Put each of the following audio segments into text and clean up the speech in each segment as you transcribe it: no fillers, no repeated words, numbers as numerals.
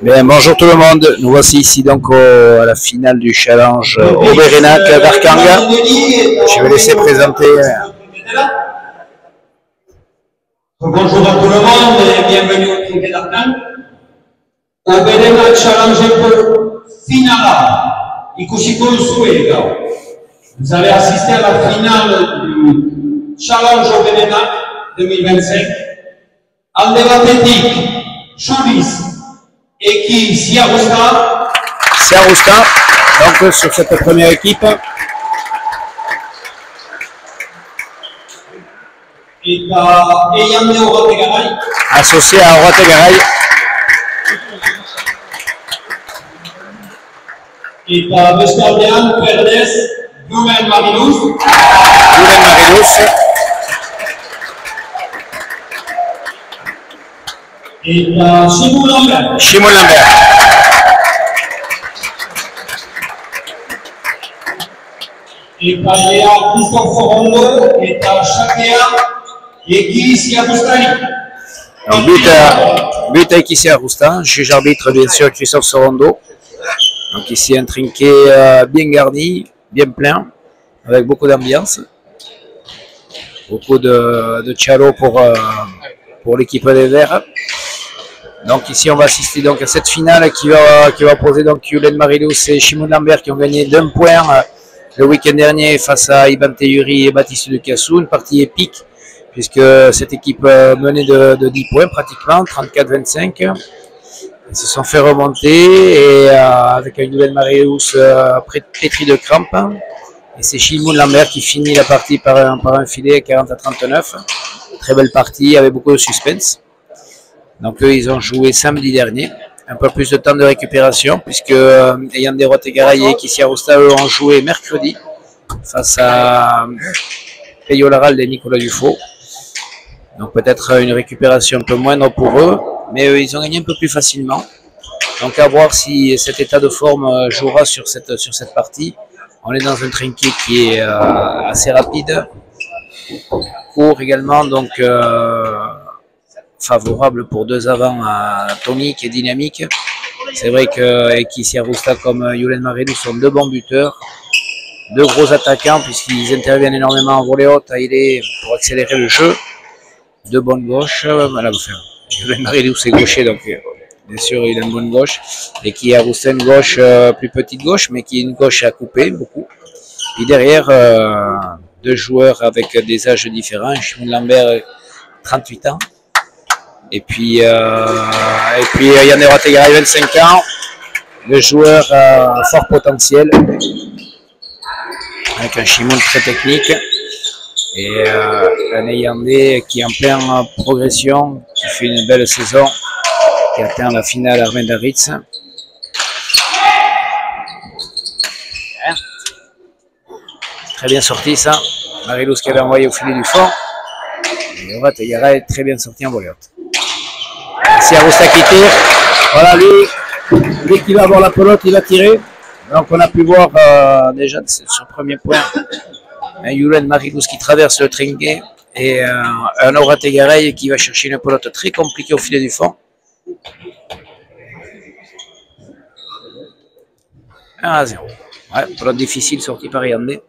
Bien, bonjour tout le monde, nous voici ici donc à la finale du challenge Auberenac d'Arkanga. Je vais laisser présenter. Bonjour à tout le monde et bienvenue au Trinquet d'Arkanga. Auberenac Challenge finale. Ikushiko Suega. Vous allez assister à la finale du Challenge Auberenac 2025. Aldeva Athletic, Chouris. Et qui Siarusta, donc sur cette première équipe. Et Yande Orotegaray. Associé à Orotegaray. Et Vesperdian, Verdes, Juven Marilus. Et Shimon Lambert. Et Léa Christophe Rondo et Shakea et Guy Siagustani. But à Ikisi Arusta, juge arbitre bien sûr Christophe Sorondo. Donc ici un trinquet bien garni, bien plein, avec beaucoup d'ambiance. Beaucoup de chalo pour l'équipe des Verts. Donc ici on va assister donc à cette finale qui va opposer donc Yulen Marilus et Shimon Lambert qui ont gagné d'un point le week-end dernier face à Iban Teyuri et Baptiste de Cassou, une partie épique puisque cette équipe menait de 10 points pratiquement, 34-25. Ils se sont fait remonter et avec un Yulen Marilus pétri de crampes. Et c'est Shimon Lambert qui finit la partie par un filet 40-39. Très belle partie avec beaucoup de suspense. Donc eux, ils ont joué samedi dernier, un peu plus de temps de récupération, puisque Yande Orotegaray et Kissi Arusta, eux, ont joué mercredi face à Peyo Laral et Nicolas Dufaux. Donc peut-être une récupération un peu moindre pour eux, mais eux, ils ont gagné un peu plus facilement. Donc à voir si cet état de forme jouera sur cette partie. On est dans un trinquet qui est assez rapide, court également, donc favorable pour deux avants toniques et dynamiques. C'est vrai que Kissi Arusta comme Yulen Marilus sont deux bons buteurs, deux gros attaquants puisqu'ils interviennent énormément en volée haute à aider pour accélérer le jeu. Deux bonnes gauches, voilà, Yulen Marilus est gaucher donc bien sûr il a une bonne gauche et Kissi Arusta une gauche plus petite gauche mais qui est une gauche à couper beaucoup. Et derrière deux joueurs avec des âges différents, Shimon Lambert 38 ans. Et puis Yande Orotegaray 25 ans, le joueur fort potentiel, avec un Shimon très technique, et un Yande qui est en pleine progression, qui fait une belle saison, qui atteint la finale à Armendaritz. Très bien sorti ça, Marilus qui avait envoyé au filet du fond, et Orotegaray est très bien sorti en volée haute. C'est Arusta qui tire. Voilà, lui, dès qu'il va avoir la pelote, il va tirer. Donc on a pu voir déjà sur le premier point un Yulen Marilus qui traverse le trinquet et un Orotegaray qui va chercher une pelote très compliquée au filet du fond. 1-0. Ouais, pelote difficile sortie par Yande.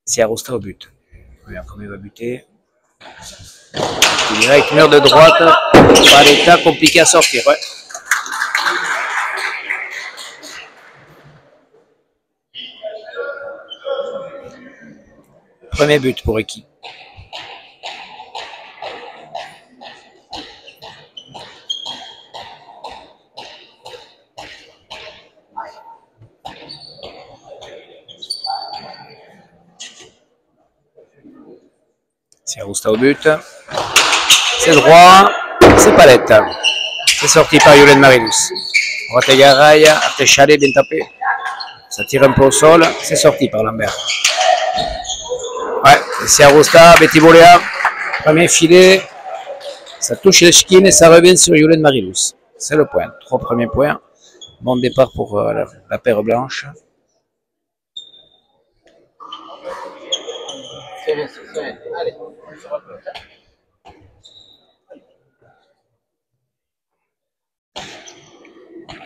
C'est Arusta au but. Regarde comment il va buter. Direct, mur de droite. Pas l'état, compliqué à sortir. Ouais. Premier but pour Eki. Siarousta au but. C'est droit. C'est palette. C'est sorti par Yulen Marilus. Rotegaray, Artechale, bien tapé. Ça tire un peu au sol. C'est sorti par Lambert. Ouais, Siarousta, Betty Boléa. Premier filet. Ça touche les skins et ça revient sur Yulen Marilus. C'est le point. 3 premiers points. Bon départ pour la paire blanche.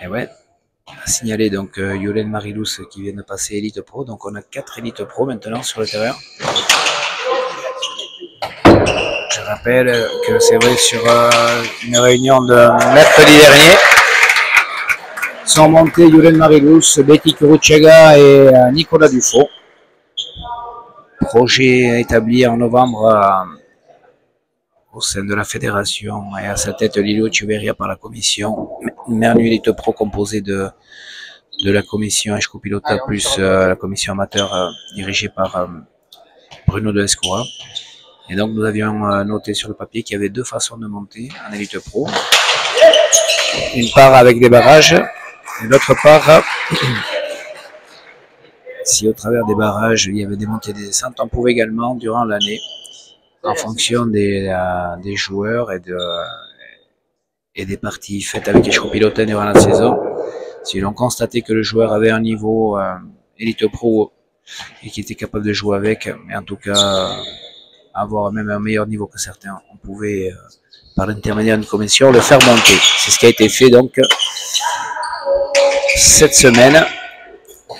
Et ouais, à signaler donc Yulen Marilus qui vient de passer Elite Pro. Donc on a 4 Elite Pro maintenant sur le terrain. Je rappelle que c'est vrai sur une réunion de mercredi dernier. Sont montés Yulen Marilus, Betty Kuruchega et Nicolas Dufaux. Projet établi en novembre au sein de la fédération et à sa tête Lilo Tuberia par la commission. Mernu Elite Pro composé de la commission Eshko Pilota plus la commission amateur dirigée par Bruno de Escoura. Et donc nous avions noté sur le papier qu'il y avait 2 façons de monter en Elite Pro. Une part avec des barrages et l'autre part, si au travers des barrages il y avait des montées et des descentes, on pouvait également durant l'année, en fonction des joueurs et des parties faites avec Eshko Pilota durant la saison, si l'on constatait que le joueur avait un niveau Elite Pro et qui était capable de jouer avec, mais en tout cas avoir même un meilleur niveau que certains, on pouvait par l'intermédiaire d'une commission le faire monter. C'est ce qui a été fait donc cette semaine.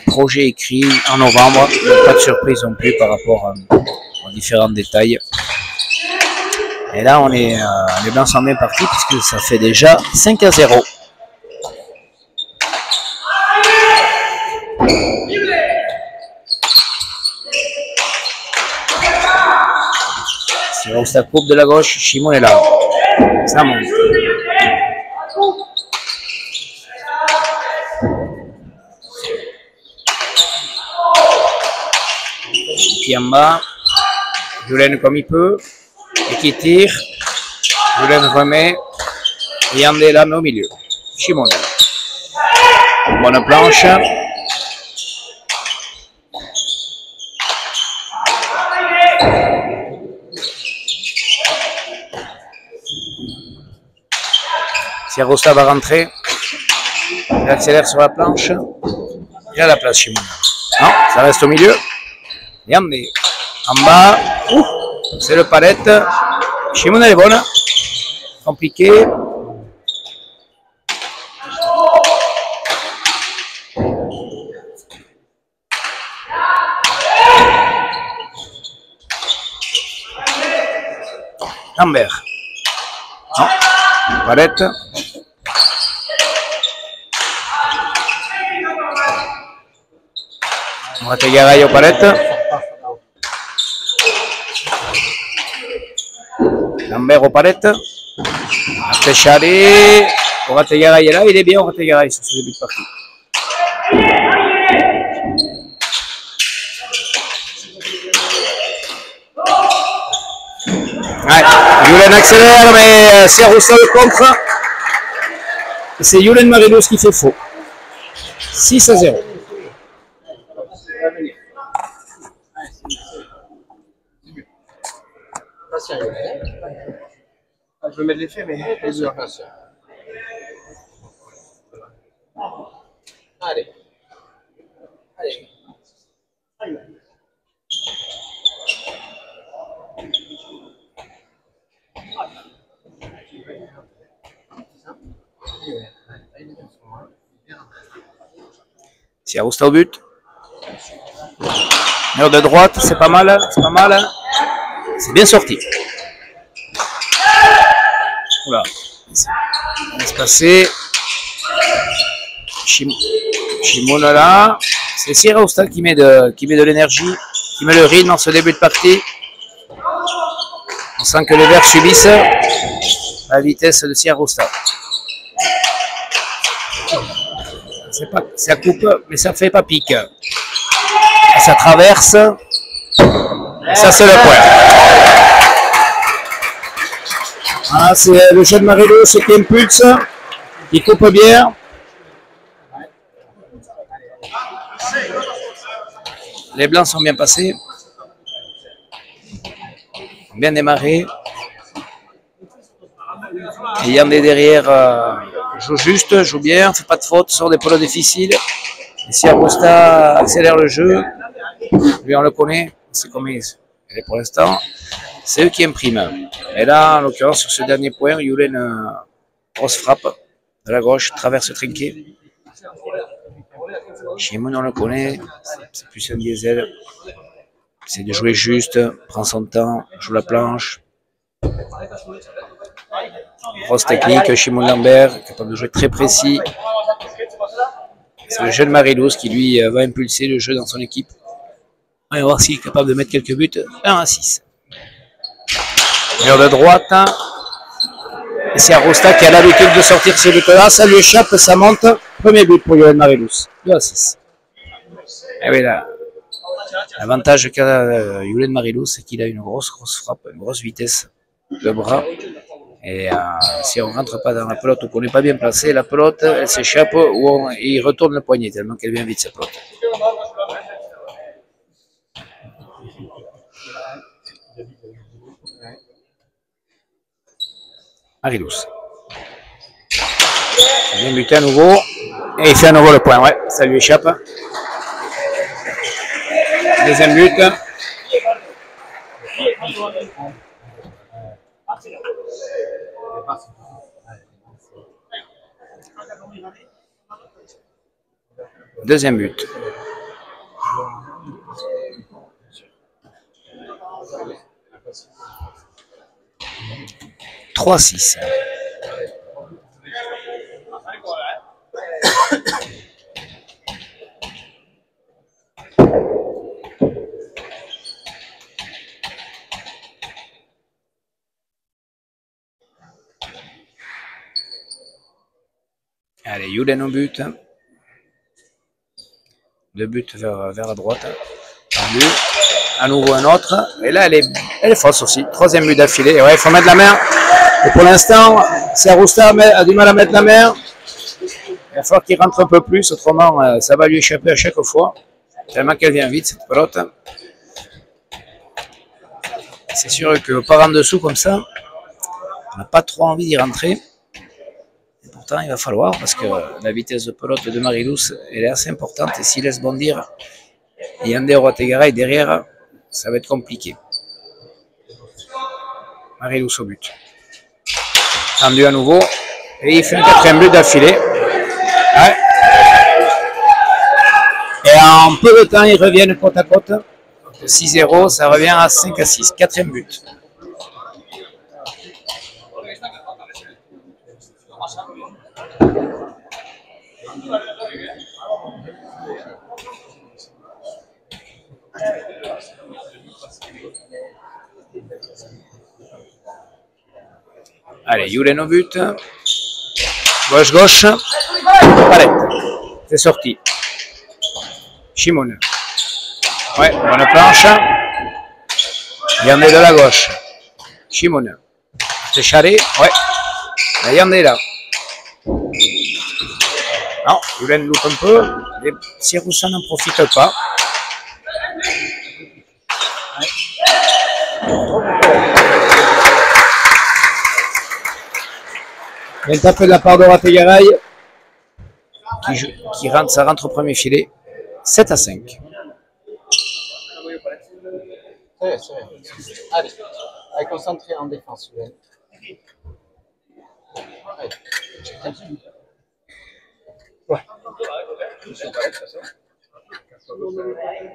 Projet écrit en novembre, pas de surprise non plus par rapport aux différents détails. Et là on est les blancs sont bien partis puisque ça fait déjà 5-0. Siarousta coupe de la gauche, Chimon est là. Ça monte. Qui en bas. Yulen comme il peut. Et qui tire. Yulen remet. Et Yandé là, mais au milieu. Chimon est là. Bonne planche. Siarousta va rentrer. Il accélère sur la planche. Il a la place Chimon. Non, ça reste au milieu. Yandé. En bas. C'est le palette. Chimon elle est bonne. Compliqué. Lambert. Non. Palette. Rotegaray au palette. Lambert au palette. Artechale. Rotegaray est là, il est bien Rotegaray sur ce début de partie. Ouais, Yulen accélère, mais Siarousta le contre. C'est Yulen Marilus qui fait faux. 6-0. Je veux mettre l'effet, mais les heures. Allez. Allez. Siarousta au but. Mur de droite, c'est pas mal, c'est pas mal. C'est bien sorti. Voilà. Laisse passer. Chimon là. C'est Siarousta qui met de l'énergie, qui met le rythme en ce début de partie. On sent que les Verts subissent la vitesse de Siarousta. Ça coupe, mais ça fait pas pique. Et ça traverse. Et ça c'est le point. Voilà, c'est le jeune Marilou, ce qui impulse, qui coupe bien. Les blancs sont bien passés. Bien démarré. Et Yandé derrière joue juste, joue bien, fait pas de faute, sort des polos difficiles. Et si Agosta accélère le jeu, lui on le connaît, c'est comme il est. Et pour l'instant, c'est eux qui impriment. Et là, en l'occurrence, sur ce dernier point, Yulen, grosse frappe de la gauche, traverse trinqué. Shimon, on le connaît, c'est plus un diesel. C'est de jouer juste, prend son temps, joue la planche. Grosse technique, Shimon Lambert, capable de jouer très précis. C'est le jeune Marilous qui lui va impulser le jeu dans son équipe. On va voir s'il est capable de mettre quelques buts. 1-6. Mur de droite. Et c'est Arosta qui a l'habitude de sortir ces buts-là. Ça lui échappe, ça monte. Premier but pour Yoann Marilous. 2-6. Et oui, là, l'avantage qu'a Yoann Marilous, c'est qu'il a une grosse frappe, une grosse vitesse de bras. Et si on ne rentre pas dans la pelote ou qu'on n'est pas bien placé, la pelote, elle s'échappe ou il retourne le poignet tellement qu'elle vient vite, cette pelote. Marilous. Il vient buter à nouveau. Et il fait à nouveau le point. Ouais, ça lui échappe. Deuxième but. Deuxième but. « 3-6. » Allez, Yulen au but. 2 buts vers la droite. Un but. À nouveau un autre. Et là, elle est fausse aussi. Troisième but d'affilée. Ouais, il faut mettre la main. Et pour l'instant, si Arosta a du mal à mettre la main, il va falloir qu'il rentre un peu plus. Autrement, ça va lui échapper à chaque fois. Tellement qu'elle vient vite, cette pelote. C'est sûr que par en dessous comme ça, on n'a pas trop envie d'y rentrer. Et pourtant, il va falloir, parce que la vitesse de pelote de Marilous, elle est assez importante. Et s'il laisse bondir Yandé Orotegara derrière, ça va être compliqué. Marilous au but. Tendu à nouveau. Et il fait un quatrième but d'affilée. Ouais. Et en peu de temps, ils reviennent côte à côte. 6-0, ça revient à 5-6. Quatrième but. Allez, Yulen au but. Gauche-gauche. Palette. C'est sorti. Shimon. Ouais, bonne planche. Yandé de la gauche. Shimon. C'est Charé. Ouais. La Yandé là. Non, Yulen loupe un peu. Et Siroussa n'en profite pas. Il y a une tape de la part de Rategaray qui rentre, ça rentre au premier filet. 7-5. Allez, concentré en défense. Ouais.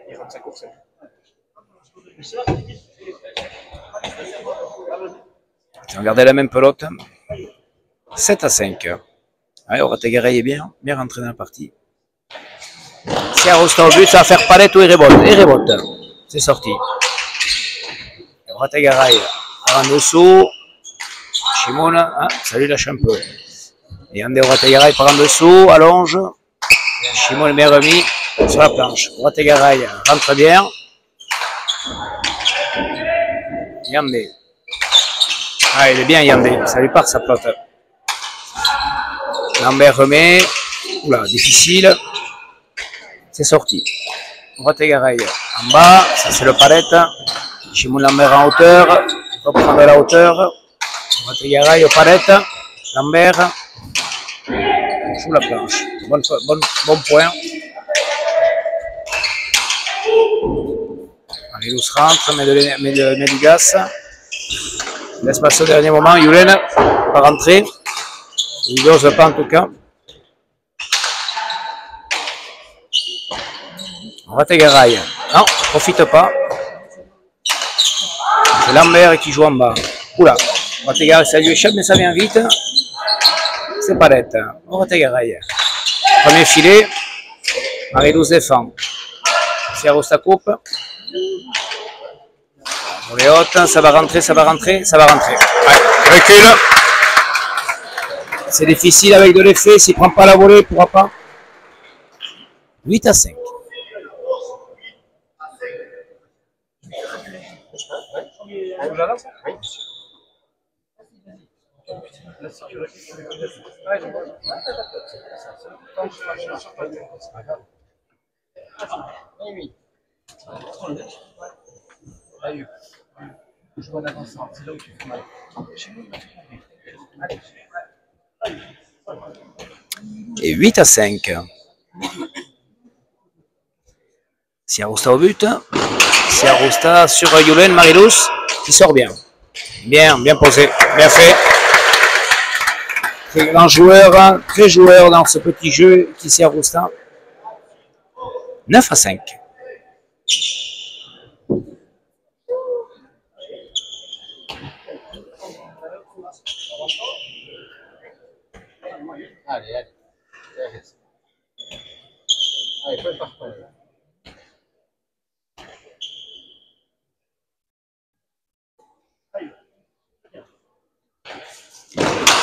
Il rentre sa course. Regardez la même pelote. 7-5. Ouais, Rategaray est bien rentré dans la partie. Si Arosta au but, ça va faire palette ou il rebote. C'est sorti. Rategaray en dessous. Shimon, hein, ça lui lâche un peu. Et Andé Rategaray par en dessous, allonge. Shimon est bien remis sur la planche. Rategaray rentre bien. Yandé. Ah, il est bien Yandé, ça lui part sa pelote. Lambert remet. Oula, difficile. C'est sorti. Rotegaraï en bas, ça c'est le palette. Shimon Lambert en hauteur. Reprendre la hauteur. Rotegaraï au palette. Lambert. Sous la planche. Bon point. Marilus rentre, met du gaz. Laisse passer au dernier moment. Yulen va rentrer. Il n'ose pas en tout cas. Rotegaraï. Non, profite pas. C'est Lambert qui joue en bas. Oula. Rotegaraï, ça lui échappe, mais ça vient vite. C'est palette. Rotegaraï. Premier filet. Marilus défend. Siarousta coupe. Pour les hautes, ça va rentrer, ça va rentrer, ça va rentrer. Ouais, recule. C'est difficile avec de l'effet. S'il ne prend pas la volée, il ne pourra pas. 8-5. Et 8-5. Siarousta au but. Siarousta sur Yulen Marilus qui sort bien. Bien posé, bien fait. Très grand joueur, très joueur dans ce petit jeu qui Siarousta. 9-5. Allez. Allez, faut être partant.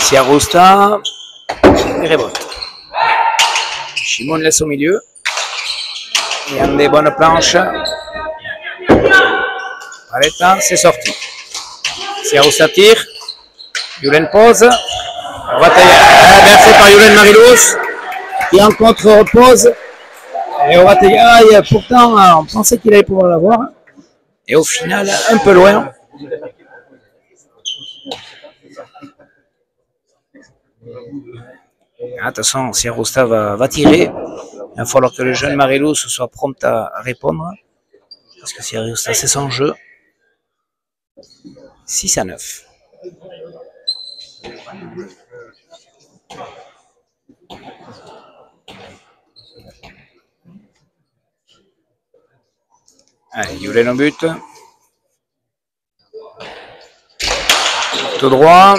Siarousta et rebote. Shimon laisse au milieu. Il y a des bonnes planches. Paletta, c'est sorti. Siarousta tire. Yulen pose. Bien fait par Yulen Marilus. Qui en contre repose. Et Rotegaraï, pourtant, on pensait qu'il allait pouvoir l'avoir. Et au final, un peu loin. Attention, Siarousta va tirer. Il va falloir que le jeune Marilus soit prompt à répondre. Parce que Siarousta, c'est son jeu. 6-9. Allez, Yulen au but. Tout droit.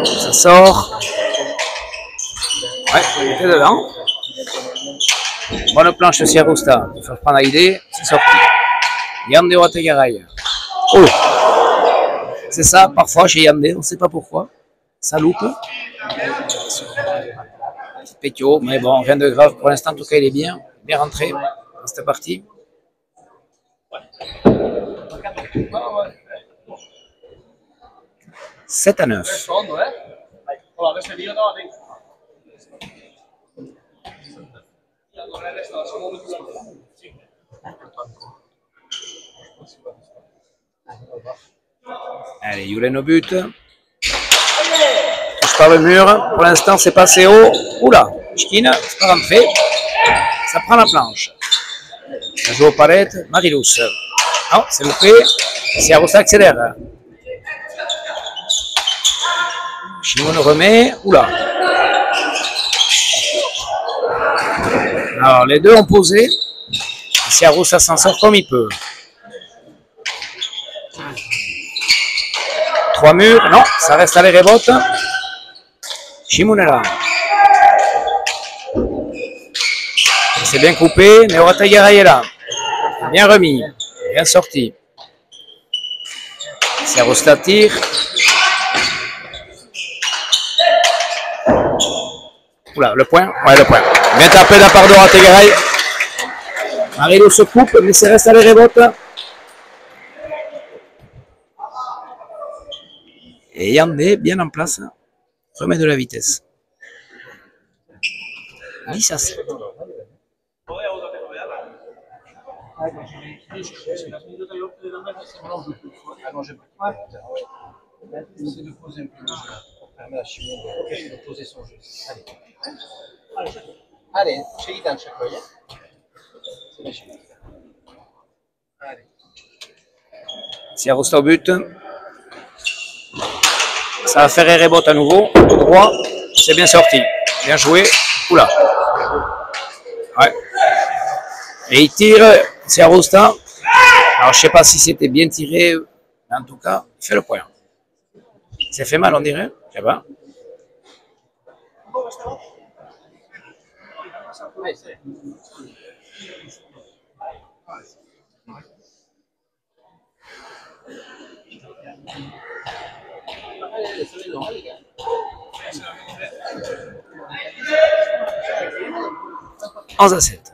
Ça sort. Ouais, il était dedans. Bonne planche de Siarousta. Il faut prendre l'idée. C'est sorti. Yandé Rotegaraï. Oh! C'est ça, parfois chez Yandé, on ne sait pas pourquoi. Ça loupe. Petit pétio, mais bon, rien de grave. Pour l'instant, en tout cas, il est bien rentré dans cette partie. « 7-9. Allez, Yulen au but. Touche par le mur. Pour l'instant, c'est passé haut. Oula, Chkine, c'est pas rentré. Ça prend la planche. Ça joue aux palettes. Marilus. Non, c'est loupé. Siarousta accélère. Shimon remet. Oula. Alors, les deux ont posé. Siarousta s'en sort comme il peut. 3 murs. Non, ça reste à les rebotes. Shimon est là. C'est bien coupé, mais Rotegaraï est là. Bien remis. Bien sorti. Siarousta tire. Oula, le point. Ouais, le point. Bien tapé de la part de Rotegaraï. Marilus se coupe, mais c'est reste à les rebotes. Et Yandé, bien en place, remet de la vitesse. 10 à 7. C'est de poser un peu le jeu pour permettre à Chimon de poser son jeu. Allez. Allez, chez Idan, chaque fois. C'est la Chimon. Allez. Siarosta au but. Ça va faire Erebot à nouveau. Au droit. C'est bien sorti. Bien joué. Oula. Ouais. Et il tire Siarosta. Alors je sais pas si c'était bien tiré. Mais en tout cas, il fait le point. Ça fait mal, on dirait. Je sais pas. « 11 à 7.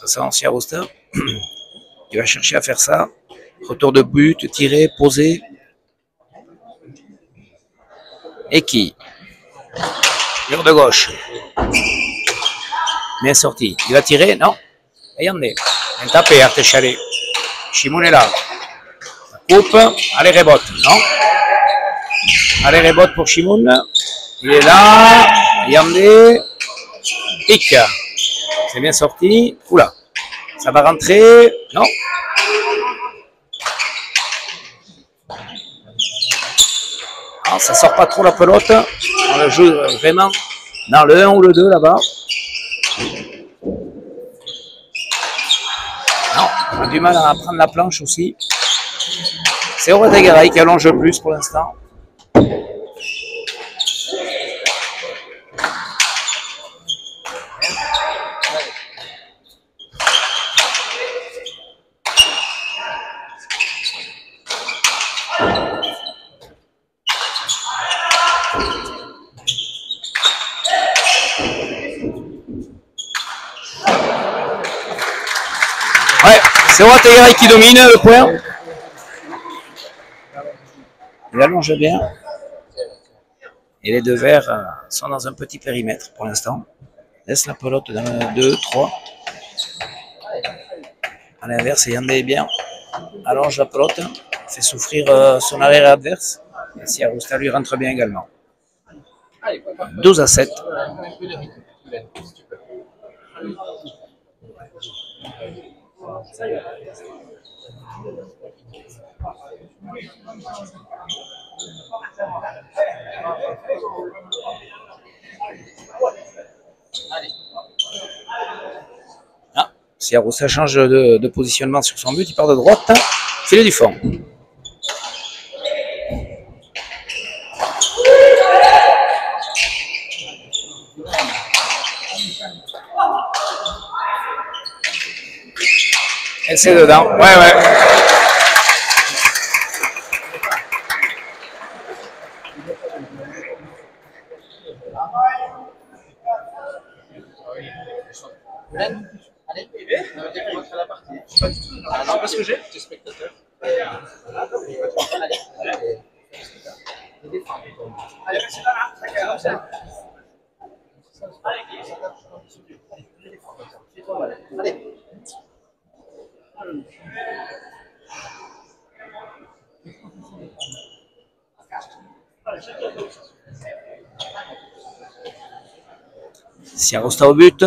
Ça, ancien roster. Il va chercher à faire ça. Retour de but, tiré, posé. Et qui? Mur de gauche. Bien sorti. Il va tirer, non? Et Yandé. Bien tapé, Artéchalé. Chimoun est là. Coupe. Allez, rebote. Non? Allez, rebote pour Chimoun. Il est là. Yandé. Pique. C'est bien sorti. Oula. Ça va rentrer. Non. Alors, ça sort pas trop la pelote. On le joue vraiment dans le 1 ou le 2 là-bas. Non, on a du mal à prendre la planche aussi. C'est Oradagaray qui allonge le plus pour l'instant. Ouais, c'est Oradagaray qui domine le point. Il allonge bien. Et les deux verts sont dans un petit périmètre pour l'instant. Laisse la pelote dans le 2, 3. À l'inverse, Yandé est bien. Allonge la pelote. Fait souffrir son arrière adverse. Et si Arousta lui rentre bien également. 12 à 7. Ah, si Arousta change de positionnement sur son but, il part de droite. Filet du fond. Et c'est dedans. Ouais, ouais. Allez, à la partie. Ah non, parce que j'ai des spectateurs. Allez, c'est là. Allez. Siarosta au but.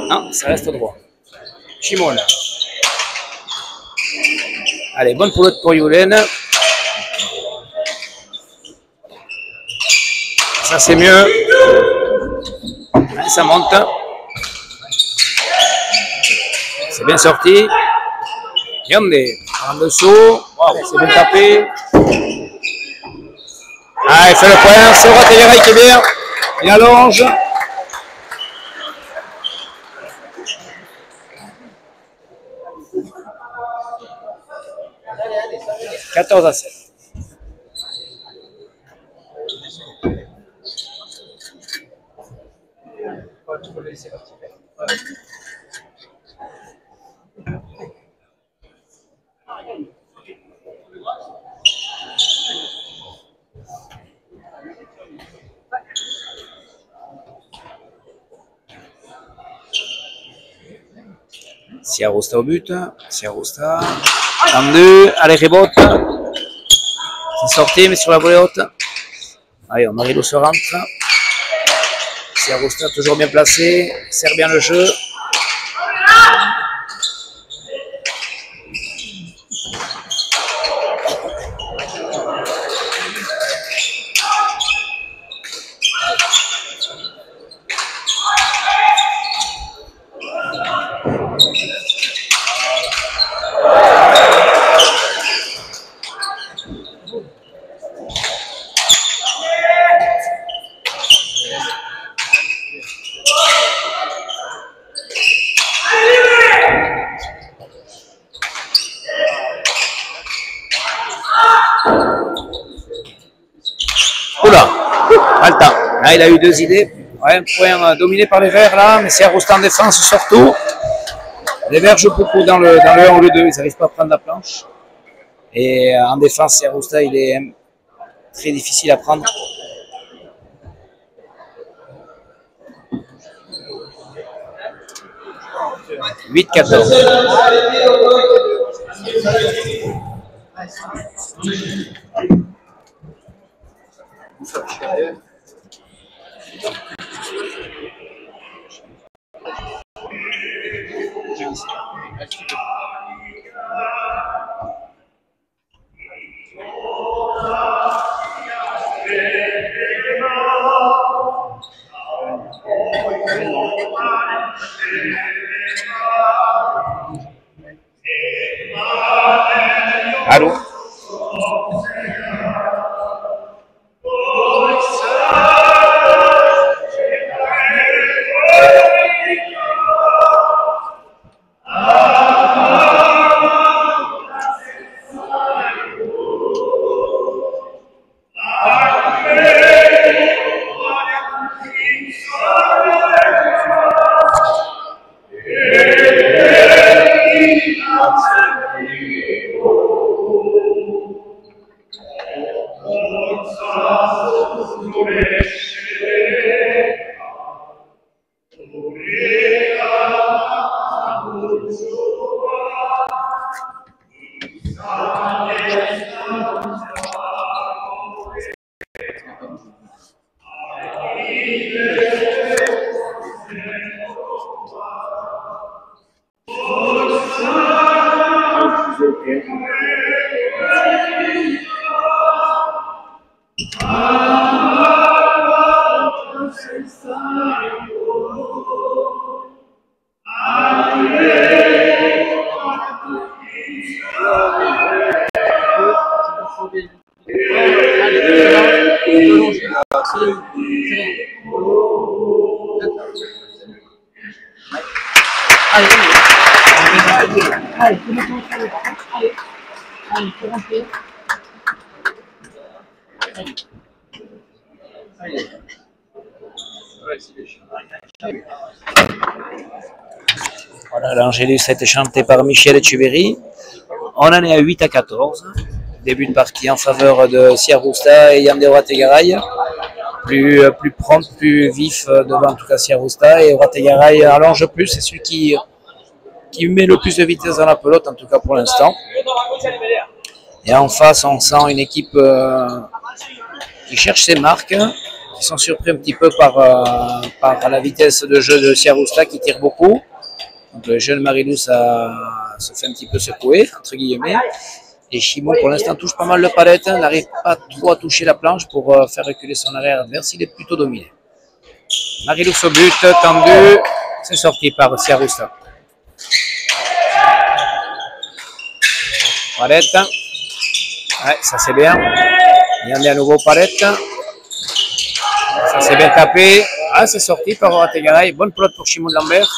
Non, ça reste droit. Chimon. Allez, bonne poulotte pour Yulen. Ça c'est mieux. Allez, ça monte. C'est bien sorti. Yandé en dessous. Wow, c'est bien tapé. Ah, il fait le point. C'est Oradagaray qui est bien. Il allonge. « 14 à 7. Siarousta au but. Siarousta. Tendu. Allez, rebote. C'est sorti, mais sur la volée haute. Allez, Marilou se rentre. Siarousta toujours bien placé. Sert bien le jeu. Oula, pas le temps. Là, il a eu deux idées. Ouais, un point dominé par les Verts là, mais Siarousta en défense surtout. Les Verts jouent beaucoup dans le 1 ou le 2, ils n'arrivent pas à prendre la planche. Et en défense, Siarousta, il est très difficile à prendre. « 8-14. » Allô? Voilà, l'Angélus a été chanté par Michel Etcheverry. On en est à 8-14. Début de partie en faveur de Siarousta et Yandé Ouattara. Plus prompt, plus vif devant en tout cas Siarousta. Et Ouattara allonge plus. C'est celui qui met le plus de vitesse dans la pelote, en tout cas pour l'instant. Et en face, on sent une équipe qui cherche ses marques, qui sont surpris un petit peu par la vitesse de jeu de Siarousta qui tire beaucoup. Donc le jeune Marilou se fait un petit peu secouer, entre guillemets. Et Chimon, pour l'instant, touche pas mal de palettes, n'arrive pas trop à toucher la planche pour faire reculer son arrière adverse. Il est plutôt dominé. Marilou au but, tendu, c'est sorti par Siarousta. Palette. Ouais, ça c'est bien. Il y en a à nouveau palette. Ça c'est bien tapé. Ah, c'est sorti par Ouattara. Bonne pelote pour Chimon Lambert.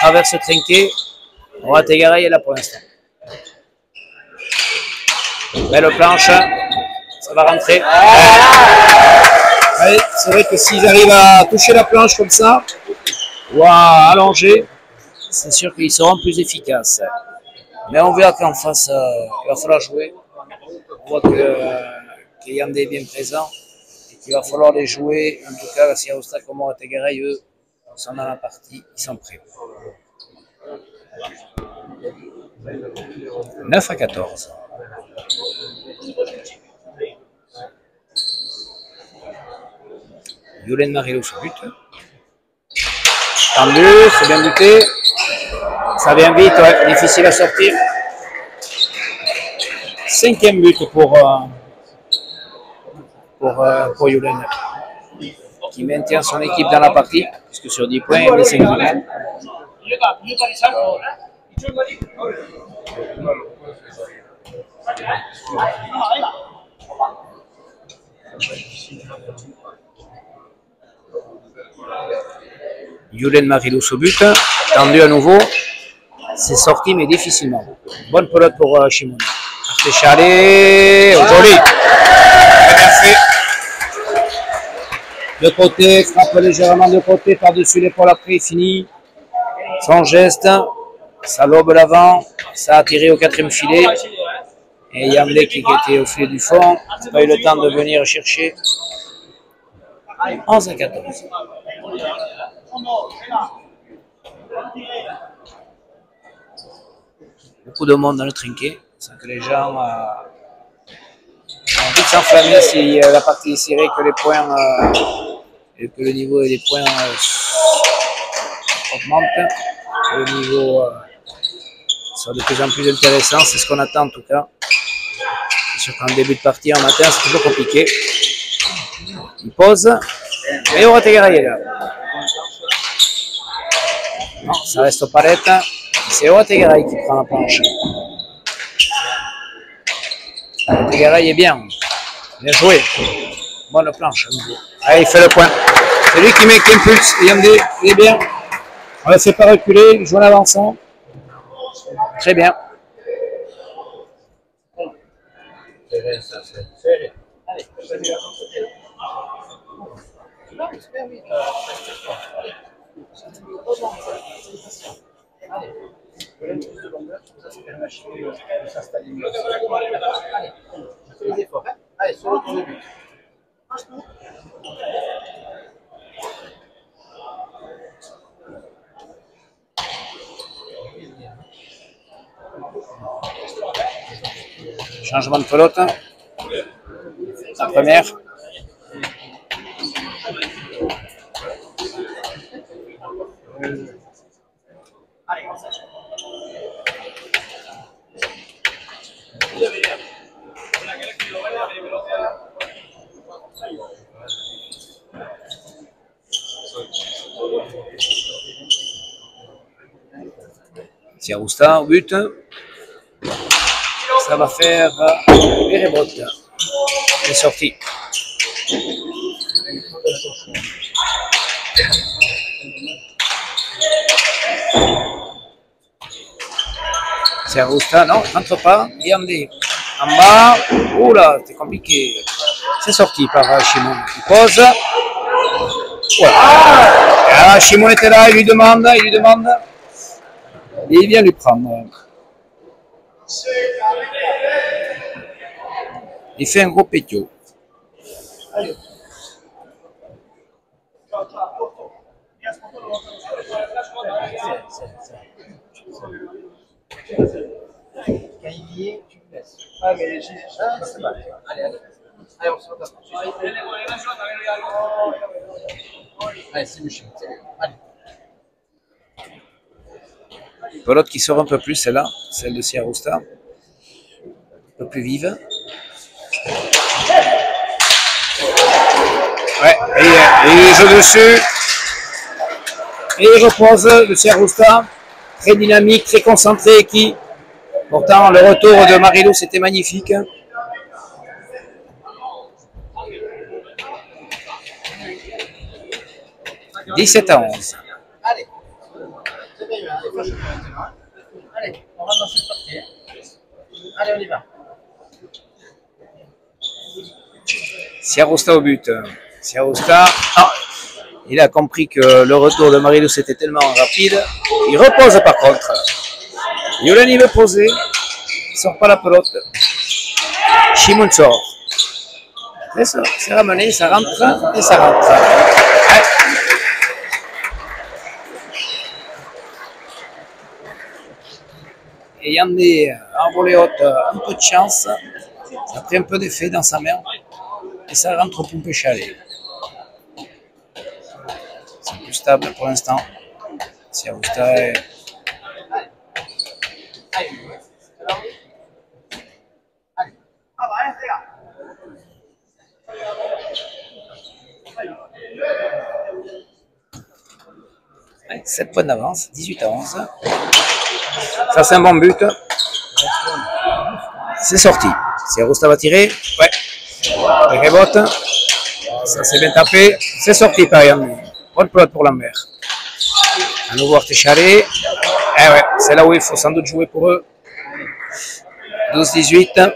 Traverse trinqué. Ouattara est là pour l'instant. Belle planche. Ça va rentrer. Ouais, c'est vrai que s'ils arrivent à toucher la planche comme ça, ou à allonger, c'est sûr qu'ils seront plus efficaces. Mais on verra qu'en face, il va falloir jouer. On voit que Yandé est bien présent et qu'il va falloir les jouer. En tout cas, Siarousta comme Ouattara, eux, sont dans la partie, ils sont prêts. 9-14. Yulen Marilou sur but. Tendu, c'est bien buté. Ça vient vite, ouais, difficile à sortir. 5e but pour Yulen, qui maintient son équipe dans la partie, puisque sur 10 points, il met 5 buts. Yulen Marilou au but, tendu à nouveau, c'est sorti mais difficilement. Bonne pelote pour Shimon. Artéchalé, joli. Bien fait. De côté, frappe légèrement de côté, par-dessus l'épaule après, fini. Son geste, ça lobe l'avant, ça a tiré au 4e filet. Et Yamlé qui était au filet du fond, n'a pas eu le temps de venir chercher. 11-14. Beaucoup de monde dans le trinquet, sans que les gens ont envie de s'enflammer si la partie est serrée, que les points et que le niveau des points augmente, que le niveau soit de plus en plus intéressant, c'est ce qu'on attend en tout cas. C'est sûr qu'en début de partie, en matin, c'est toujours compliqué. Il pose, et Orategara est là. Non, ça reste au palette. C'est Orategara qui prend la planche. Orategara est bien. Bien joué. Bonne planche à nouveau. Allez, il fait le point. C'est lui qui impulse. Yandé, il est bien. On ne le fait pas reculer. Il joue en avançant. Très bien. Changement de pelote. La première. Siarousta au but. Ça va faire Bérébrot. Il est sorti. Siarousta, non, rentre pas. Yandé. En bas. Oula, c'est compliqué. C'est sorti par Shimon. Il pose. Voilà. Ah, Shimon était là, il lui demande. Et il vient lui prendre. Il fait un gros pétio. Quand il y est, tu me laisses. Ah, mais j'ai. C'est pas. Allez, on se retrouve. Allez, c'est Michel. Allez. Pelote qui sort un peu plus, celle-là, celle de Siarousta. Un peu plus vive. Ouais, et il joue dessus. Et il repose le Siarousta. Très dynamique, très concentré, qui. Pourtant, le retour de Marilou, c'était magnifique. « 17-11. Allez. C'est bien, allez, on va dans cette partie. Allez, on y va. Siarousta au but. Siarousta, il a compris que le retour de Marilou c'était tellement rapide. Il repose par contre. Yulen il veut poser. Il sort pas la pelote. Shimon sort. C'est ramené, ça rentre et ça rentre. Ouais. Et Yandé a envolé haute, un peu de chance. Ça a pris un peu d'effet dans sa main. Et ça rentre au pompé chalet. C'est plus stable pour l'instant. Si Aousta est... Ouais, 7 points d'avance, 18-11. Ça, c'est un bon but. C'est sorti. Si Aousta va tirer, ouais. Le rebote. Ça, c'est bien tapé. C'est sorti par Yann. Bonne pelote pour Lambert. À nouveau Artéchalet. Eh ouais, c'est là où il faut sans doute jouer pour eux. 12-18.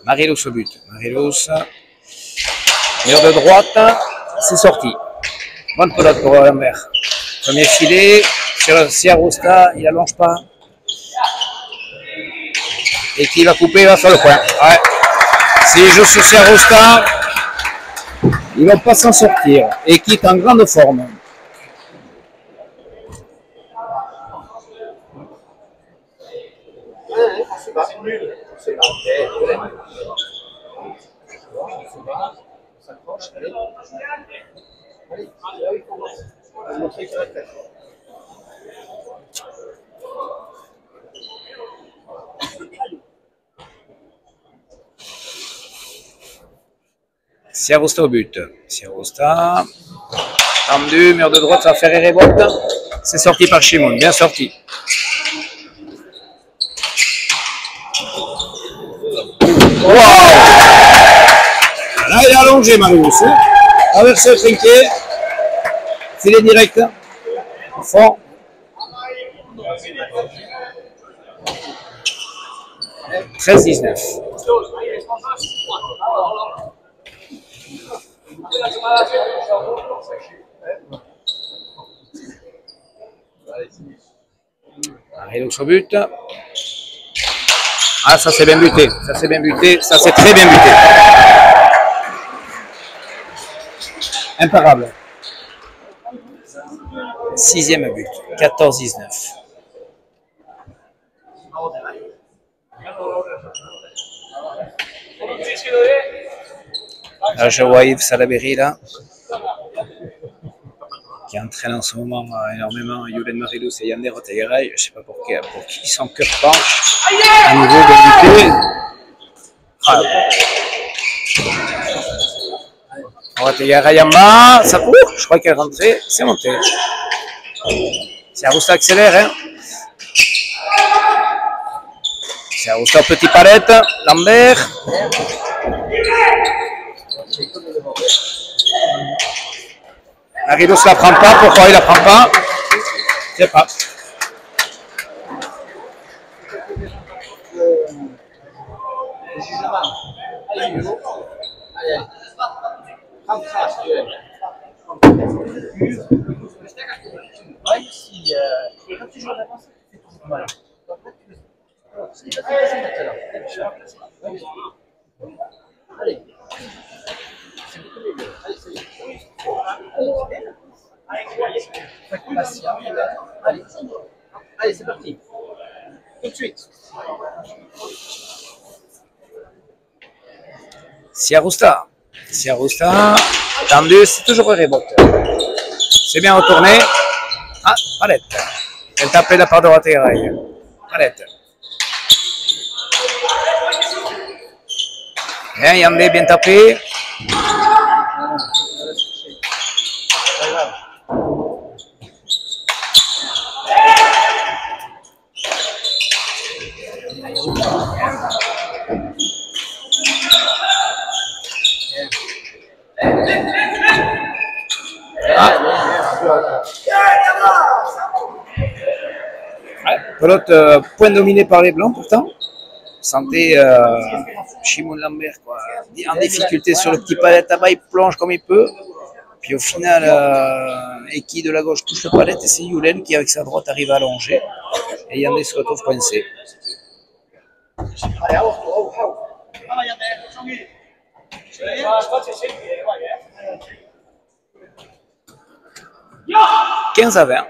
Marilous au but. Marilous. Mur de droite. C'est sorti. Bonne pelote pour Lambert. Premier filet. Si Arousta, il n'allonge pas. Et qui va couper, il va faire le coin. Ouais. S'il joue sur Arousta, ils ne vont pas s'en sortir. Et qui est en grande forme. Si Arousta au but. Si Arousta. Tendu, mur de droite, ça va faire et rebote. C'est sorti par Shimon, bien sorti. Wow! Là, il a allongé Marius. Traversé le trinquet. Filet direct. Au fond. « 13-19. Marilous au but. Ah, ça c'est bien buté. Ça c'est bien buté. Ça c'est très bien buté. Imparable. 6e but. 14-19. Là, je vois Yves Salaberry là, qui entraîne en ce moment énormément Yulen Marilous et Yander Otegaray. Je ne sais pas pour qui son cœur penche. À nouveau bien buté. Ah, Otegaray en bas, ça court. Je crois qu'elle est rentrée. C'est monté. C'est Arousta accélère. Hein. C'est Arousta petit palette. Lambert. Marilous la prend pas, pourquoi il la prend pas? Je sais pas. Allez, c'est parti. Tout de suite. Si Arousta, tendu, c'est toujours un rebote. C'est bien retourné. Ah, palette. Elle tapait de la part de Otegaray. Palette. Bien, Yandé bien tapé. Pelote point dominé par les blancs pourtant. Santé Shimon Lambert quoi. En difficulté sur le petit palette là-bas, il plonge comme il peut. Puis au final, Eki de la gauche touche le palette et c'est Yulen qui avec sa droite arrive à allonger. Et Yandé se retrouve coincé. 15-20.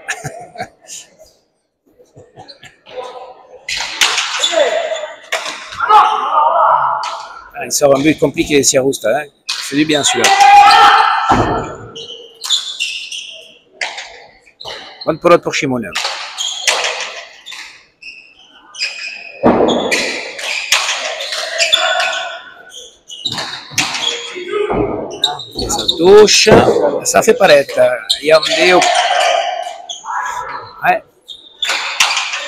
Il sort un but compliqué, Siarousta. Hein. C'est du bien sûr. Bonne pelote pour Shimoun. Ça touche, ça fait paraître. Yandé. Ouais.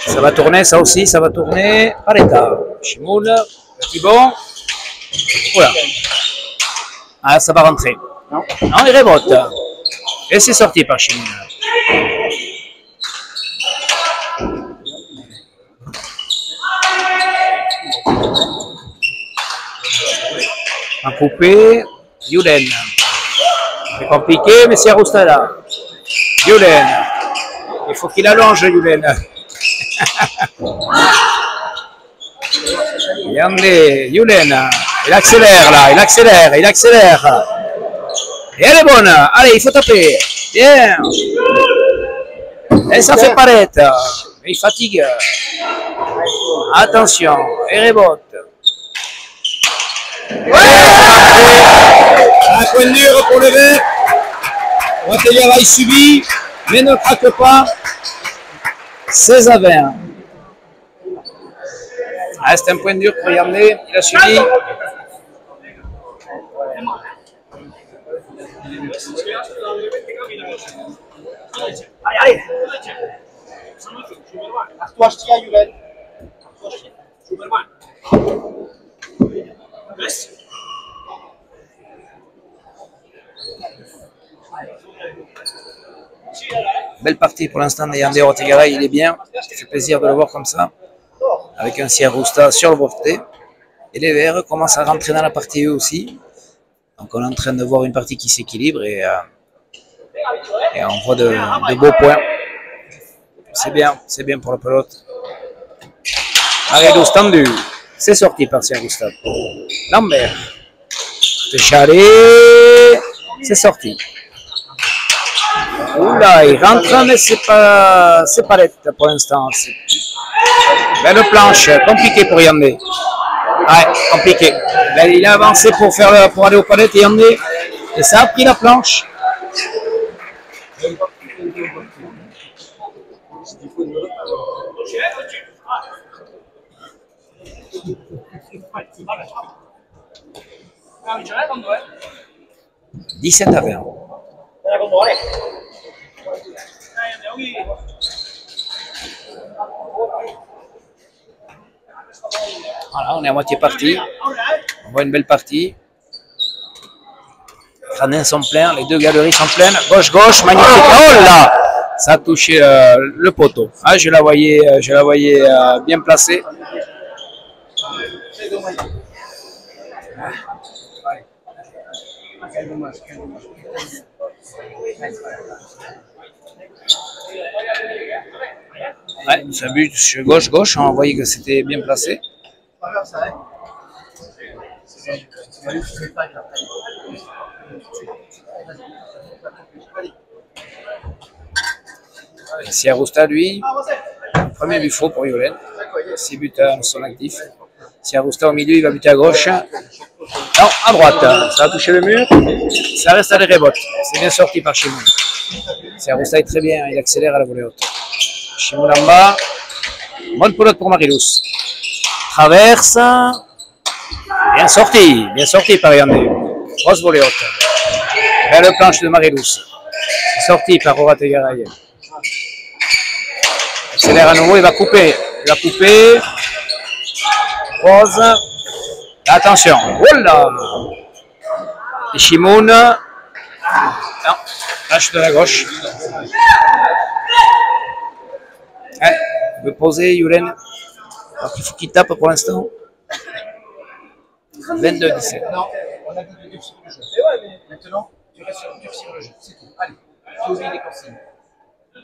Ça va tourner, ça aussi, ça va tourner. Pareta. Shimoun, petit bon. Voilà. Ah, ça va rentrer. Non, il rebote. Et c'est sorti par Shimoun. Un coupé. Yulen. C'est compliqué, mais c'est Siarousta là. Yulen. Il faut qu'il allonge, Yulen. Yandé, Yulen. Il accélère là, il accélère. Et elle est bonne. Allez, il faut taper. Bien. Et ça fait paraître. Il fatigue. Attention. Et rebote. Un point dur pour le vert. Ouattara subit, mais ne craque pas. 16-20. Ah, c'est un point dur pour Yandé. Il a subi. Allez. Artois Chia, Yulen. Belle partie pour l'instant de Yandé Ouattara, il est bien. Ça fait plaisir de le voir comme ça. Avec un Siarousta sur le côté. Et les Verts commencent à rentrer dans la partie eux aussi. Donc on est en train de voir une partie qui s'équilibre et on voit de beaux points. C'est bien pour la pelote. Arrêt tendu. C'est sorti par Siarousta. Lambert. Técharé. C'est sorti. Oula, il rentre, mais c'est pas net pour l'instant. Belle planche, compliqué pour Yandé. Ouais, compliqué. Là, il a avancé pour aller au palette et Yandé. Et ça a pris la planche. « 17-20. Voilà, on est à moitié parti. On voit une belle partie. Gradins sont pleins, les deux galeries sont pleines. Gauche, magnifique. Oh là! Ça a touché le poteau. Ah, je la voyais bien placée. Ouais, c'est un but sur gauche, on voyait que c'était bien placé. Siarousta, lui, premier but faux pour Yulen. 6 buts à son actif. Siarousta au milieu, il va buter à gauche. Non, à droite, ça a touché le mur. Ça reste à des rebotes. C'est bien sorti par Shimoun. Siarousta est très bien, il accélère à la volée haute. Shimoun en bas. Bonne pelote pour Marilous. Traverse. Bien sorti par Yandé. Grosse volée haute. Belle planche de Marilous. Sorti par Ouattara. Accélère à nouveau, il va couper. Rose. Attention. Oh là. Et Shimoun. Non. Lâche de la gauche. Ouais, il veut poser Yulen. Donc il faut qu'il tape pour l'instant. 22-17. Non, on a dit le jeu. Maintenant, tu question, durcir le jeu, c'est tout. Allez, tu oublies les consignes. Tu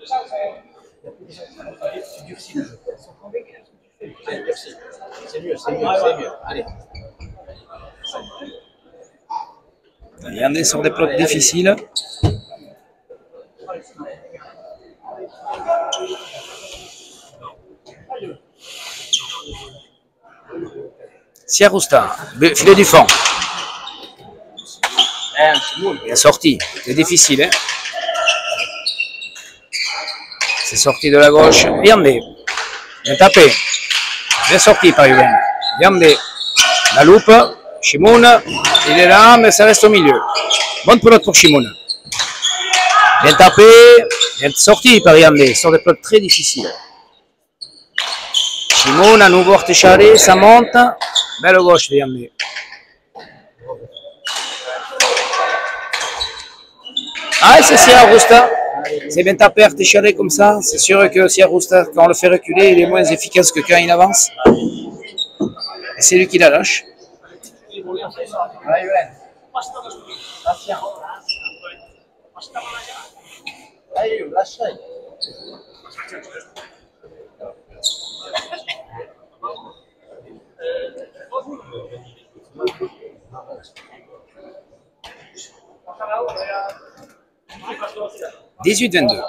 durcis le jeu. Allez, durcis. C'est mieux, c'est mieux, c'est mieux. Allez. Regardez sur des plots difficiles. Siarousta, filet du fond. Il est sorti, c'est difficile. Hein, c'est sorti de la gauche. Yandé, bien tapé. Bien sorti par Yulen. Yandé, la loupe. Shimoun, il est là, mais ça reste au milieu. Bonne pelote pour Shimoun. Bien tapé, bien sorti par Yandé. Sur des pelotes très difficiles. Shimoun, à nouveau Artécharé, ça monte. Belle gauche de Yandé. Ah, c'est Siarousta. C'est bien tapé Artécharé comme ça. C'est sûr que Siarousta, quand on le fait reculer, il est moins efficace que quand il avance. Et c'est lui qui la lâche. « 18-22.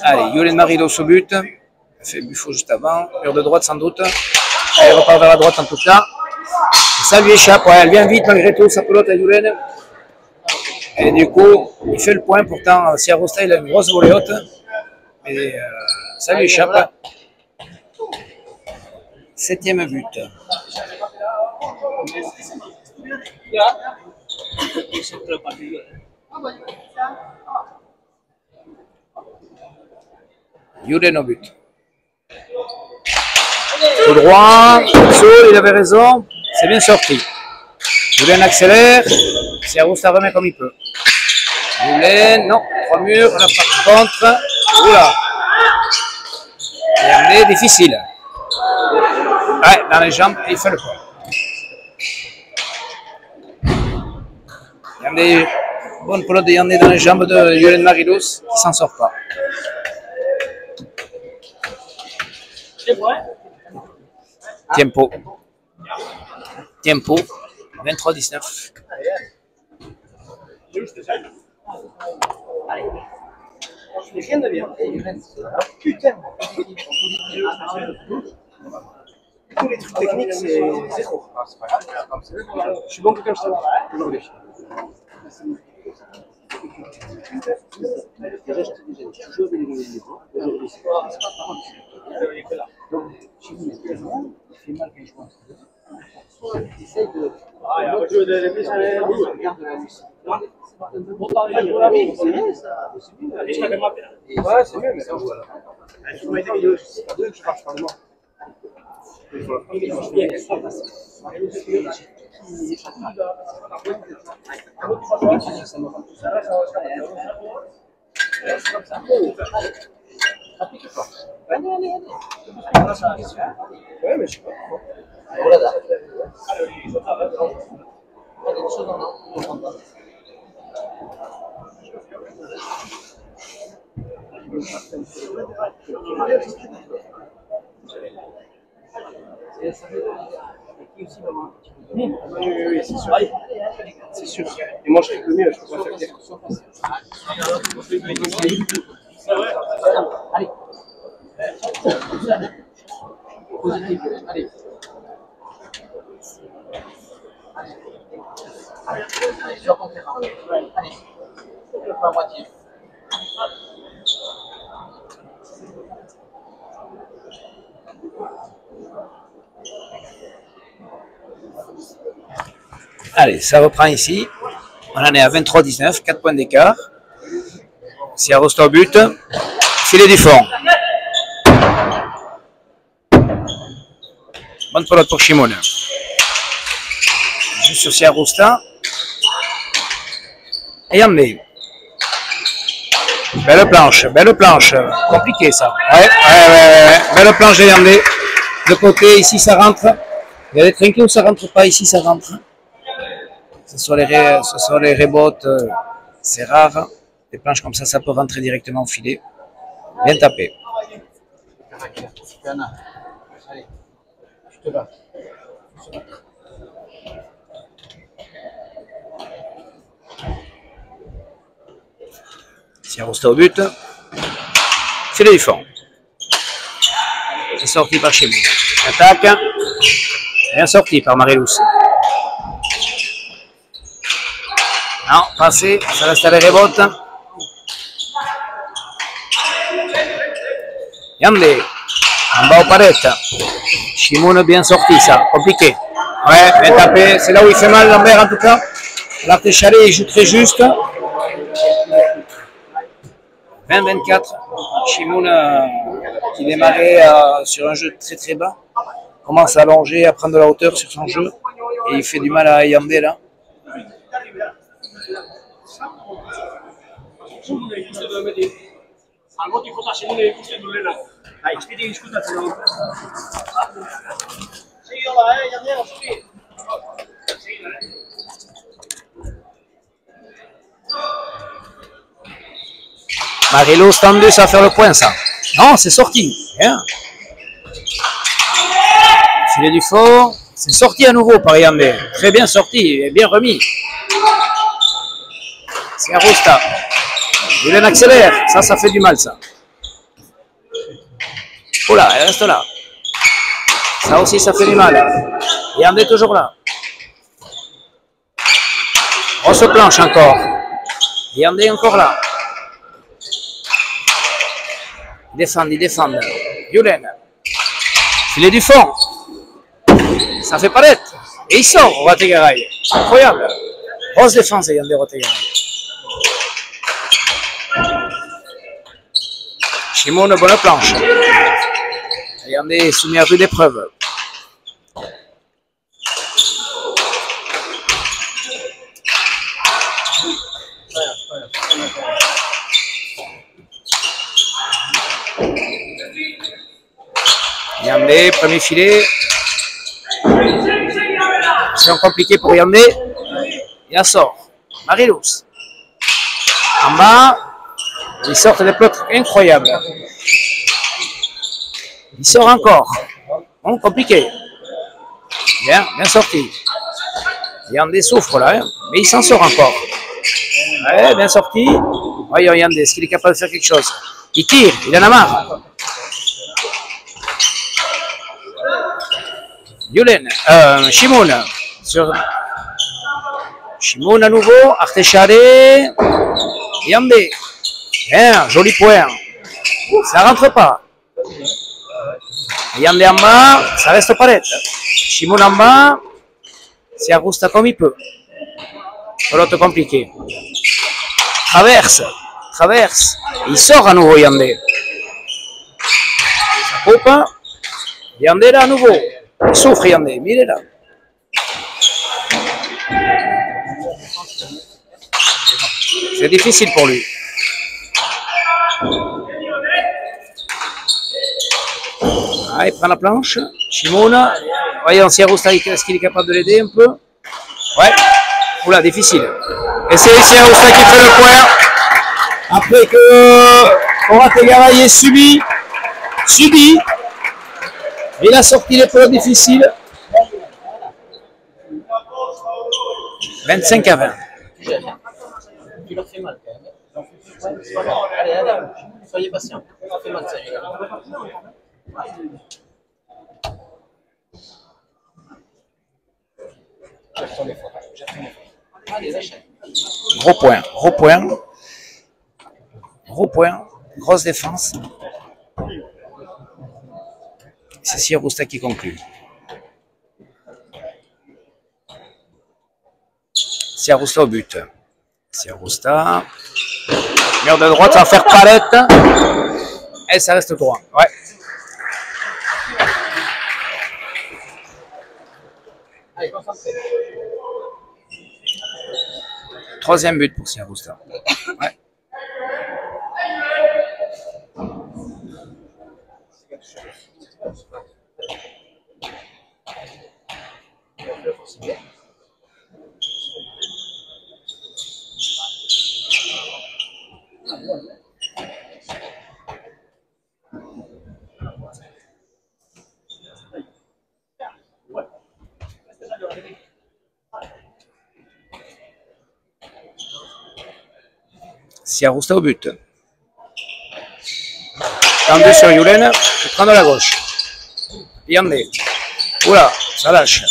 Allez, Yulen Maridos au but. Il fait Buffo juste avant. Mur de droite sans doute. Elle repart vers la droite en tout cas. Ça lui échappe, ouais, elle vient vite malgré tout, sa pelote à Yulen. Et du coup, il fait le point. Pourtant, Siarousta, il a une grosse volée haute. Mais ça lui échappe. 7e but. Yulen au but. Tout droit, Soul, il avait raison, c'est bien sorti. Yulen accélère, Siarousta remet comme il peut. Yulen, non, 3 murs, là par contre, oula. Yandé, difficile. Ouais, dans les jambes, il fait le point. Yandé, bonne pelote de Yandé dans les jambes de Yulen Maridos, qui s'en sort pas. Tempo. Tempo. 23-19. Rien de bien. Putain. Tous les trucs techniques, c'est zéro. Je suis bon que comme ça. Aujourd'hui. Essaye de. Ouais, c'est mieux, mais ça, voilà. Je vois des vidéos, c'est deux que je parle pas de moi. Ouais, mais je sais pas. Voilà. Oui, c'est sûr. C'est sûr. Et moi, je fais le mieux, je peux pas faire quelque chose. Allez. Positif. Allez. Allez, sur ton terrain. Allez. Le point à moitié. Allez, ça reprend ici. On en est à 23-19, 4 points d'écart. Siarousta au but. Filet du fond. Bonne pelote pour Shimoun. Juste sur Siarousta. Et Yandé. Belle planche. Compliqué ça. Ouais. Belle planche de Yandé. De côté, ici ça rentre. Il y a des trinquets où ça rentre pas, ici ça rentre. Ce sont les rebotes C'est rare. Des planches comme ça peut rentrer directement au filet. Bien tapé. Allez, je te bats. Siarousta au but. Filet du fond. C'est sorti par chez lui. Attaque. Bien sorti par Marilous. Non, passé. Ça reste à la rebote. Yandé. En bas aux parettes. Shimoun bien sorti, ça. Compliqué. Ouais, bien tapé. C'est là où il fait mal, Lambert, en tout cas. L'artéchalé, il joue très juste. 20-24. Shimoun, qui démarrait sur un jeu très très bas, commence à allonger, à prendre de la hauteur sur son jeu. Et il fait du mal à Yandé, là. Marilou tendu, ça va faire le point, ça. Non, c'est sorti. Bien. Filet du fond. C'est sorti à nouveau par Yandé. Très bien sorti et bien remis. C'est Arousta. Julen accélère. Ça fait du mal, ça. Oh là, elle reste là. Ça aussi, ça fait du mal. Yandé toujours là. Grosse planche encore. Yandé encore là. Ils défendent. Julen. Filet du fond. Ça fait palette. Et il sort, Rotegaray. Incroyable. Grosse défense, Yandé Rotegaray. Shimoun, bonne planche. Yandé est soumis à rude épreuve. Yandé, premier filet. C'est compliqué pour Yandé. Il en sort. Marilous. En bas, ils sortent des plots incroyables. Il sort encore. Bon, compliqué. Bien sorti. Yandé souffre là, hein, mais il s'en sort encore. Ouais, bien sorti. Voyons Yandé, est-ce qu'il est capable de faire quelque chose? Il tire, il en a marre. Julen, Shimoun. Shimoun à nouveau, Artéchalé. Yandé. Bien, joli point. Ça rentre pas. Yandé en bas, ça reste palette. Shimoun en bas, c'est Arousta comme il peut. Pelote compliqué. Traverse. Il sort à nouveau Yandé. Ça coupe. Yandé là à nouveau. Il souffre Yandé, mais il est là. C'est difficile pour lui. Ah, il prend la planche. Shimoun. Voyons si Arousta, est-ce qu'il est capable de l'aider un peu? Ouais. Oula, difficile. Et c'est ici Arousta qui fait le point. Après que Rotegaray est subi. Il a sorti les points difficiles. 25-20. Tu leur fais mal quand même. Allez, soyez patient. Tu leur fais mal, ça. Jette ton effort. Allez, lâche. Gros point. Grosse défense. C'est Siarousta qui conclut. Siarousta au but. Siarousta. Mur de droite, ça va faire palette. Et ça reste droit. Ouais. Allez, concentrez. Troisième but pour Siarousta. Ouais. Siarousta au but. Tendu sur Yulen, il prend de la gauche. Yandé. Oula, ça lâche.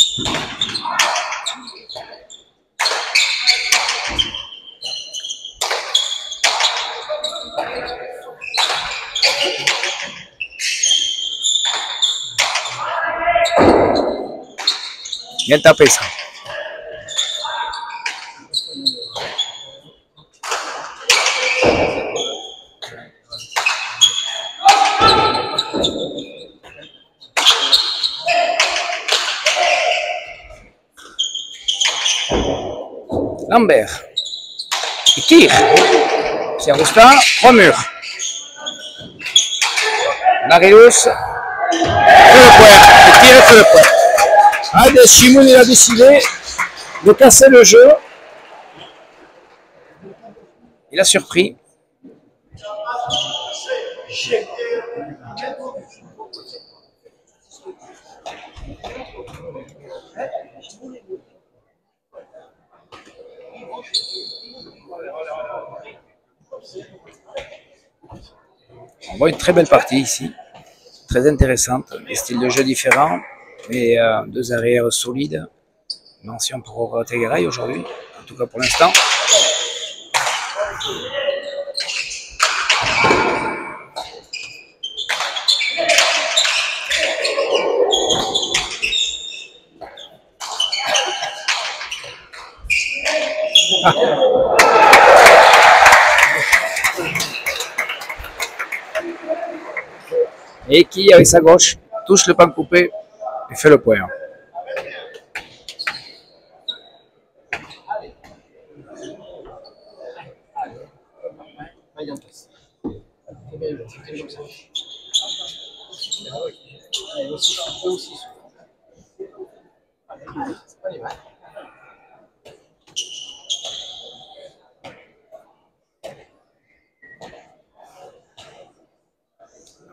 Bien tapé ça. Lambert. Il tire. Siarousta, 3 murs. Marilus. Fait le point. Il tire et fait le point. Hades Shimoun il a décidé de casser le jeu. Il a surpris. On voit une très belle partie ici, très intéressante, des styles de jeu différents, mais deux arrières solides. Mention pour Tegaray aujourd'hui, en tout cas pour l'instant. Et qui, avec sa gauche, touche le pan coupé et fait le point.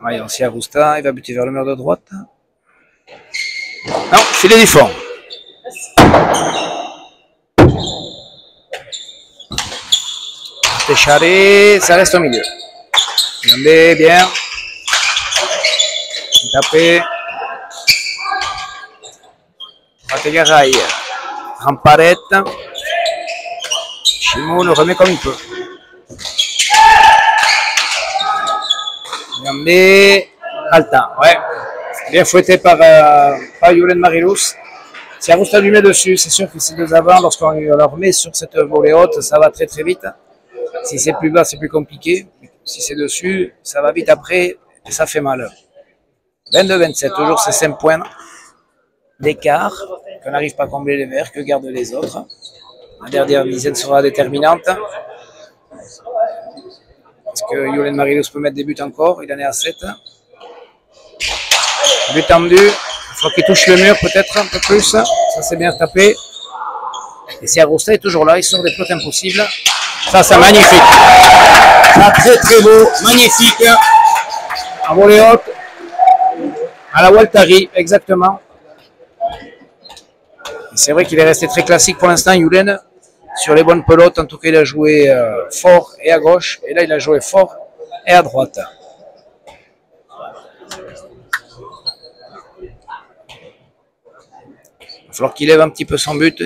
Voyons, Siarousta, il va buter vers le mur de droite. Non, filet du fond. Técharé, ça reste au milieu. Regardez bien. Tapé. Tegaray. Ramparette. Chimou le remet comme il peut. Regardez. Alta, ouais. Bien fouetté par Yulen Marilus. Siarousta lui met dessus. C'est sûr que ces deux avant, lorsqu'on leur met sur cette volée haute, ça va très très vite. Si c'est plus bas, c'est plus compliqué. Si c'est dessus, ça va vite après et ça fait mal. 22-27, toujours ces 5 points d'écart. Qu'on n'arrive pas à combler les verts, que gardent les autres. La dernière dizaine sera déterminante. Est-ce que Yulen Marilus peut mettre des buts encore? Il en est à 7. But tendu. Il faut qu'il touche le mur peut-être un peu plus. Ça c'est bien tapé. Et Siarousta est toujours là, il sort des plots impossibles. Ça c'est magnifique. Ça très très beau, magnifique. En volée haute. À la Waltari, exactement. C'est vrai qu'il est resté très classique pour l'instant, Yulen. Sur les bonnes pelotes, en tout cas, il a joué fort et à gauche. Et là, il a joué fort et à droite. Il va falloir qu'il lève un petit peu son but.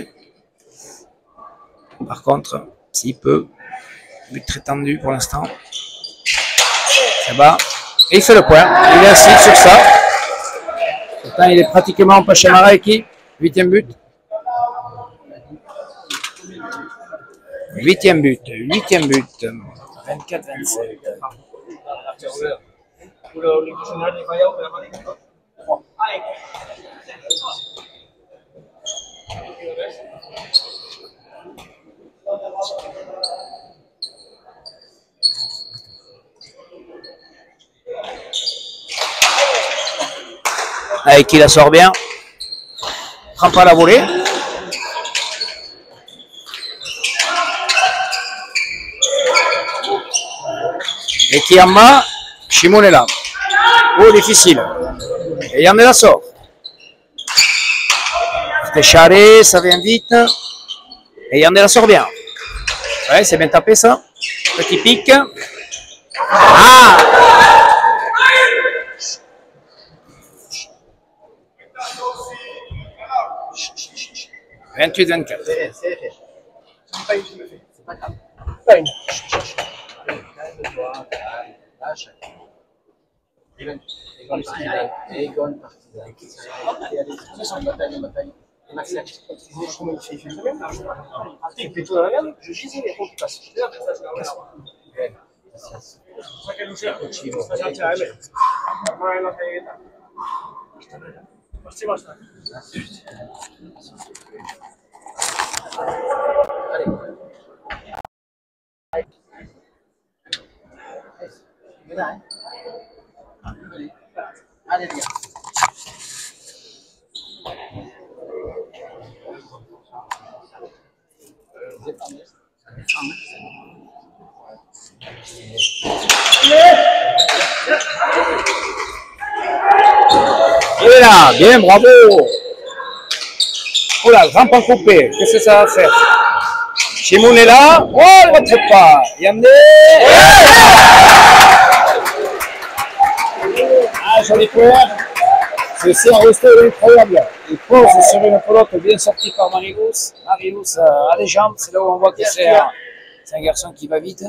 Par contre, s'il peut, but très tendu pour l'instant. Ça va. Et il fait le point. Il est assis sur ça. Pourtant, il est pratiquement en Pachamara et qui 8e but. 8e but. 8e but. 24-27. Avec qui la sort bien. Prend pas la volée. Et qui en bas, Shimoun est là. Oh, difficile. Et Yandé la sort. C'était charré, ça vient vite. Et Yandé la sort bien. Ouais, c'est bien tapé ça. Petit pic. Ah! 28-24. C'est fait. C'est pas grave. Pas une. Calme-toi. Lâche. Egon partisan. Et allez, sur bataille. Et Maxime, comment il fait très bien. C'est plutôt dans la merde. Je gisais les ronds qui passent. Allez, les gars. Il est là, bien, bravo. Oh là, grand pas coupé, qu'est-ce que ça va faire? Shimoun est là, oh, il ne retrouve pas. Yandé. Ah, joli point. Ceci en resté incroyable. Il pose sur une pelote bien sortie par Marius. Marius a les jambes, c'est là où on voit que c'est un garçon qui va vite.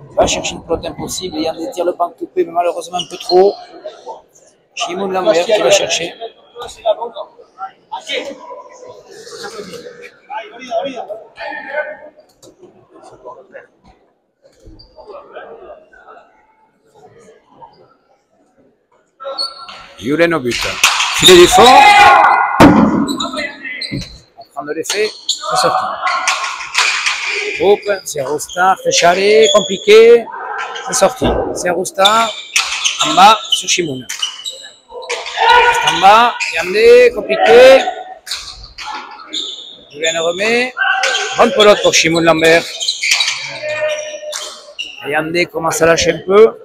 Il va chercher une pelote impossible. Yandé tire le pan coupé, mais malheureusement un peu trop. Shimoun Lambert qui va chercher. Yulen au but. Filet du fond. On prend de l'effet. C'est sorti. Hop, c'est Roustar. Fécharé, compliqué. C'est sorti. C'est Roustar. En bas sur Shimoun. En bas, Yandé, compliqué. Yulen remet. Bonne pelote pour Shimoun Lambert. Yandé commence à lâcher un peu.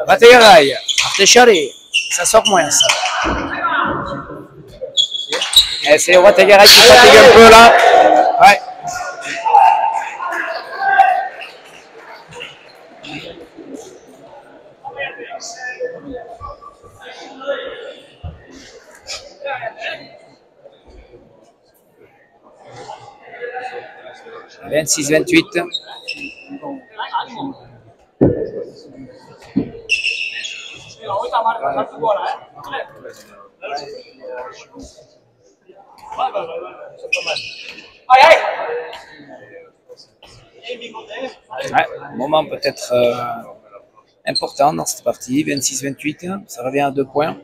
Bategaray, Artechari, ça sort moins ça. Et c'est Bategaray qui fatigue un peu là. Ouais. « 26-28. Ouais, moment peut-être important dans cette partie, 26-28, ça revient à 2 points.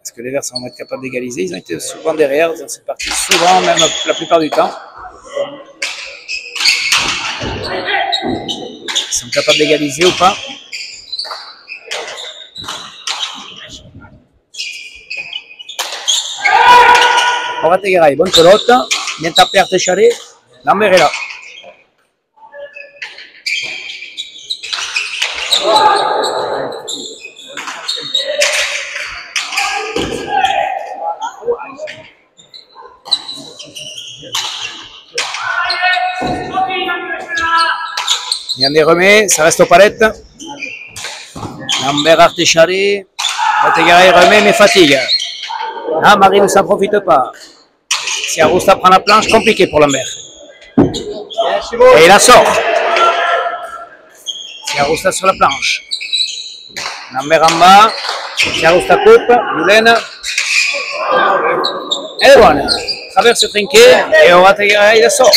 Est-ce que les Verts vont être capables d'égaliser? Ils ont été souvent derrière dans cette partie, souvent, même la plupart du temps. Ils sont capables d'égaliser ou pas? Orategaray, bonne pelote, bien tapé Artechari, Lambert est là. Yandé remet, ça reste aux palettes. Lambert Artechari, Orategaray remet mais fatigue. Ah, Marie ne s'en profite pas. Si Arousta prend la planche, compliqué pour Lambert. Et il la sort. Si Arousta sur la planche. Lambert en bas. Si Arousta coupe. Yulen. Elle est bonne. Traverse le trinquet et Orategaray la sort.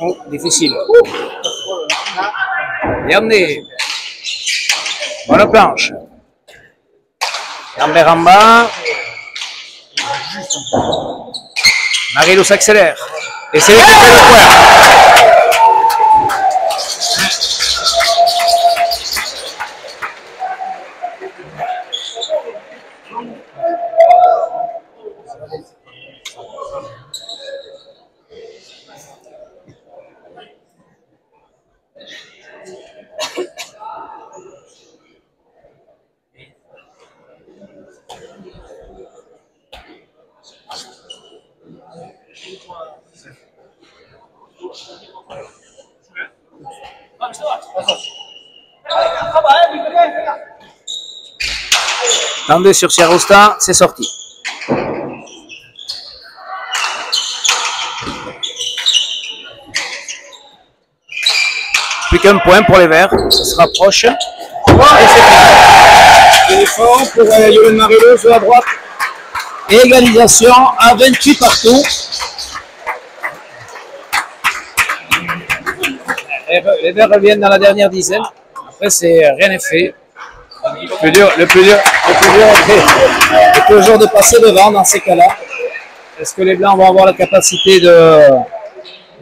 Oh, difficile. Yandé. Bonne planche. Lambert en bas. Marilou s'accélère. Et c'est lui qui fait le point. Tendez sur Siarosta, c'est sorti. Plus qu'un point pour les Verts, ça se rapproche. Et c'est fini. Effort pour Yolen Marilos de la droite. Et égalisation à 28 partout. Les Verts reviennent dans la dernière dizaine. Après, rien n'est fait. Le plus dur est toujours de passer devant dans ces cas-là. Est-ce que les Blancs vont avoir la capacité de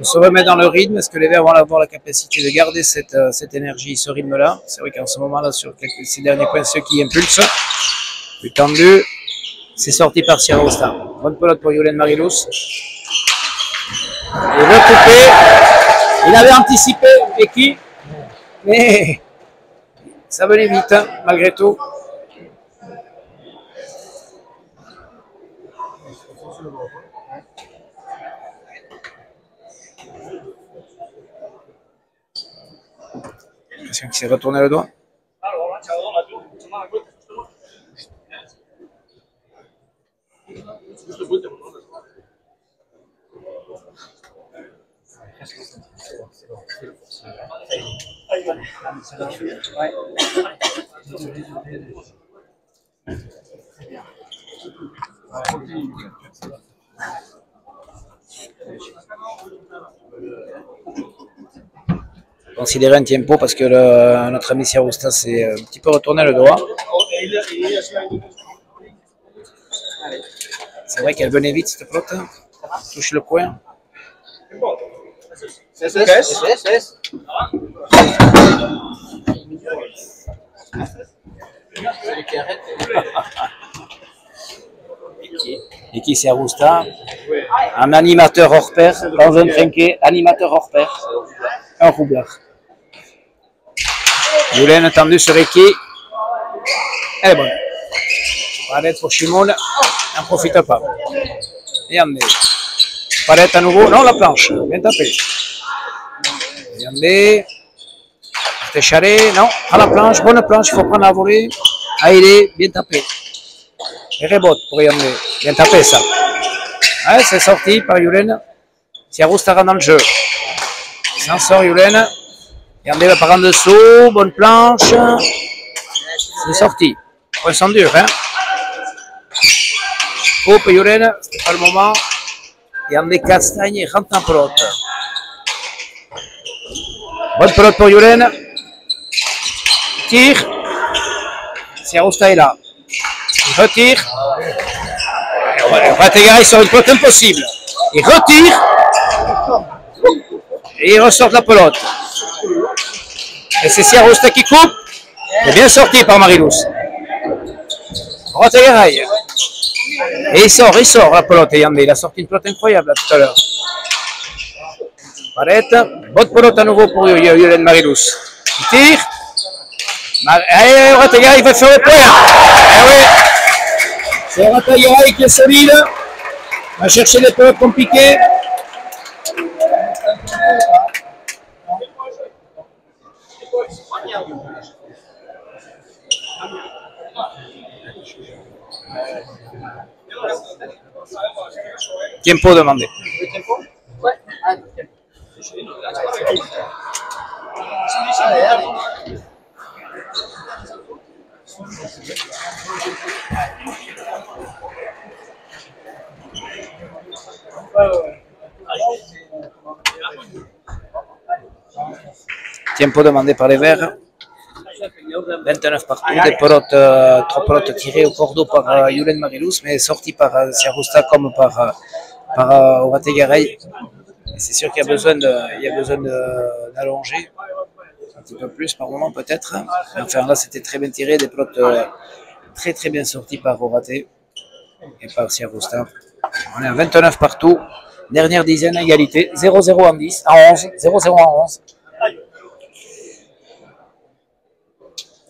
se remettre dans le rythme? Est-ce que les Verts vont avoir la capacité de garder cette énergie, ce rythme-là? C'est vrai qu'en ce moment-là, sur ces derniers points, ceux qui impulsent, plus tendu, c'est sorti par Siarosta. Bonne pelote pour Yolen Marilos. Il veut couper. Il avait anticipé Eki, mais ça venait vite, hein, malgré tout. L'impression qu'il s'est retourné le doigt. Considérer un tempo parce que notre ami Siarosta s'est un petit peu retourné le doigt. C'est vrai qu'elle venait vite cette pelote. Touche le coin. Et qui Siarosta, un animateur hors pair dans un trinquet, animateur hors pair, un roublard. Yolen tendu sur Eki. Elle est bonne. Palette pour Shimon, n'en profite pas. Yandé. Palette à nouveau, non la planche, bien tapé. Yandé. Técharé, non, à la planche, bonne planche, il faut prendre la volée. Aïlé, bien tapé. Et rebote pour Yandé, bien tapé ça. Ouais, c'est sorti par Yolen. Siarosta rentre dans le jeu. Il s'en sort Yolen. Yandé va par en dessous, bonne planche. C'est sorti. Points sont durs, hein. Coupe Yolen, c'était pas le moment. Yandé Castagne et rentre en pelote. Bonne pelote pour Yolen. Tire. Siarosta est là. Il retire. On va t'égarer sur une pelote impossible. Il retire. Et il ressort de la pelote. Et c'est Siarosta qui coupe. C'est bien sorti par Marilos. Rotegaraï. Et il sort la pelote. Il a sorti une pelote incroyable là, tout à l'heure. Palette. Bonne pelote à nouveau pour Yolen Marilos. Il tire. Allez, Rotegaraï va faire le point. Eh oui. C'est Rotegaraï qui est solide. On va chercher les pelotes compliquées. Tempo demandé. Tempo demandé par les Verts. 29 partout, des pelotes, 3 pelotes tirées au cordeau par Yolen Marilos, mais sorties par Siarosta comme par Orategaray. C'est sûr qu'il y a besoin d'allonger un petit peu plus par moment peut-être. Enfin là c'était très bien tiré, des pelotes très bien sorties par Orate et par Siarosta. On est à 29 partout, dernière dizaine, égalité, 0-0 en 10, en 11, 0-0 en 11.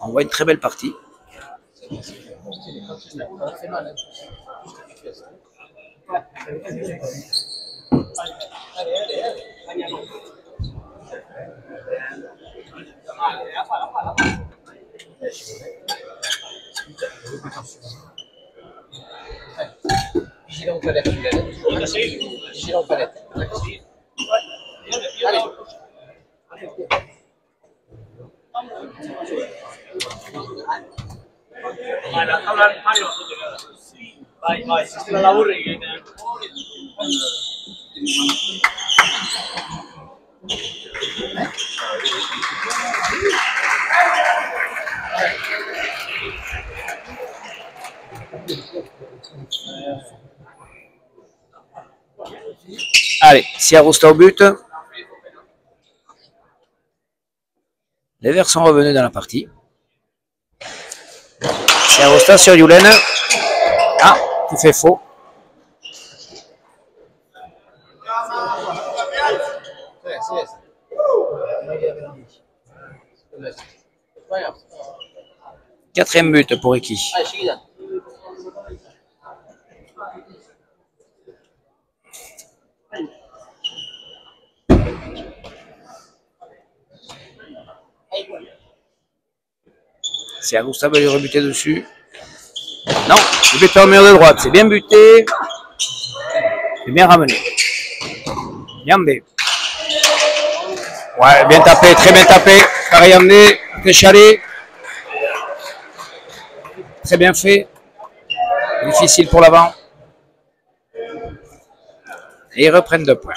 On voit une très belle partie. Vigilant aux toilettes, vigilant aux toilettes. Allez. Vai, vai, se la lavori che... Allez, Siarousta au but. Les Verts sont revenus dans la partie. Siarousta sur Yulen. Ah, qui fait faux. Quatrième but pour Eki. C'est Augusta va lui rebuter dessus. Non, le buteur au mur de droite, c'est bien buté. C'est bien ramené. Yandé. Ouais, bien tapé, très bien tapé. Par Yandé, Téchalé. Très bien fait. Difficile pour l'avant. Et ils reprennent 2 points.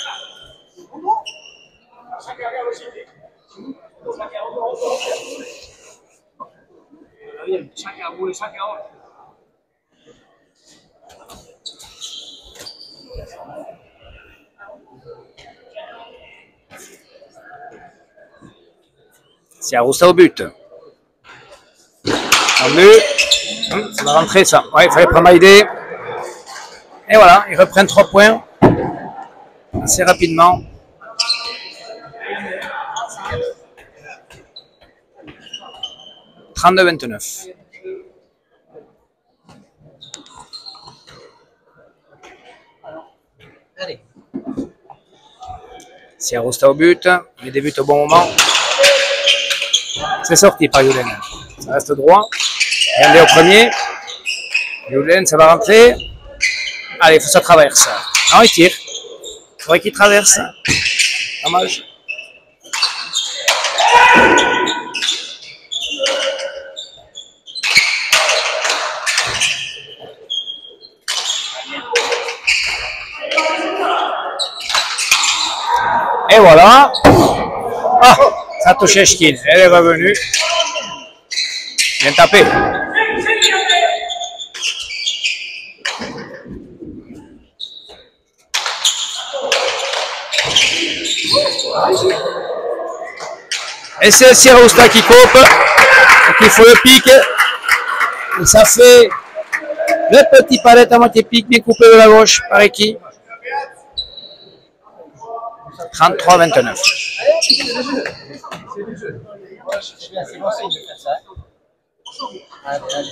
C'est Arousta au but. En deux. Ça va rentrer ça. Ouais, il fallait prendre l'idée. Et voilà, ils reprennent 3 points. Assez rapidement. « 32-29. Allez. C'est Arousta au but. Il débute au bon moment. C'est sorti par Yulen. Ça reste droit. Yandé au premier. Yulen, ça va rentrer. Allez, il faut que ça traverse. Non, il tire. Il faudrait qu'il traverse. Dommage. Et voilà. Ah, ça a touché Shkin. Elle est revenue. Bien tapé. Et c'est Siarousta qui coupe. Donc il faut le pic. Et ça fait le petit palette à moitié pic, bien coupé de la gauche par Eki. 33-29. C'est bon signe de faire ça. Allez, allez. «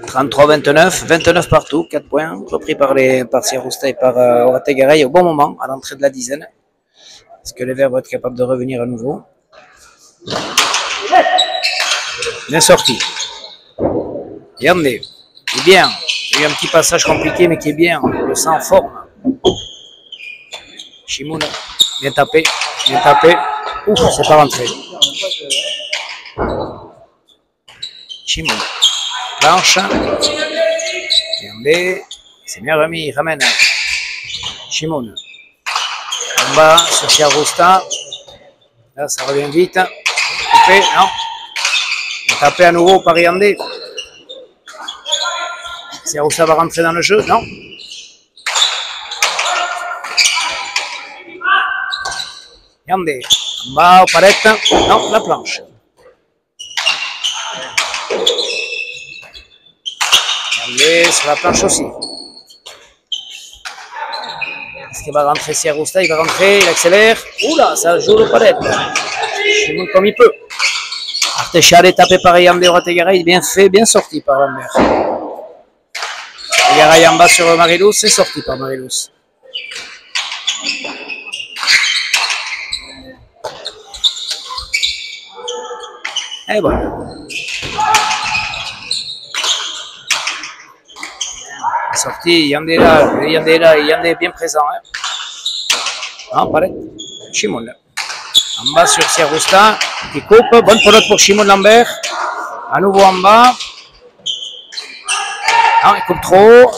33-29, 29 partout, 4 points, repris par Siarousta et par Orategaray au bon moment, à l'entrée de la dizaine. Est-ce que les Verts vont être capables de revenir à nouveau? Bien sorti. Yandé, qui est bien. Il y a eu un petit passage compliqué, mais qui est bien. Le sang en forme. Shimoun, bien tapé, bien tapé. Ouf, c'est pas rentré. Shimoun. Planche. Yandé, c'est bien remis, il ramène. Shimoun. En bas, sur Siarousta. Là, ça revient vite. Coupé, non. Tapé à nouveau par Yandé. Siarousta va rentrer dans le jeu, non. Yandé, en bas, aux palettes. Non, la planche. Yandé sur la planche aussi. Est-ce qu'il va rentrer Siarousta? Il va rentrer, il accélère. Oula, ça joue le palette. Shimon comme il peut. Artechal est tapé par Yandé Orategaray, bien fait, bien sorti par Lambert. Garay en bas sur Marilous, c'est sorti par Marilous. Et voilà. Sorti, Yandé là, Yandé bien présent. Hein. Non, pareil. Shimon là. En bas sur Siarousta, qui coupe. Bonne pelote pour Shimon Lambert. À nouveau en bas. Non, il coupe trop.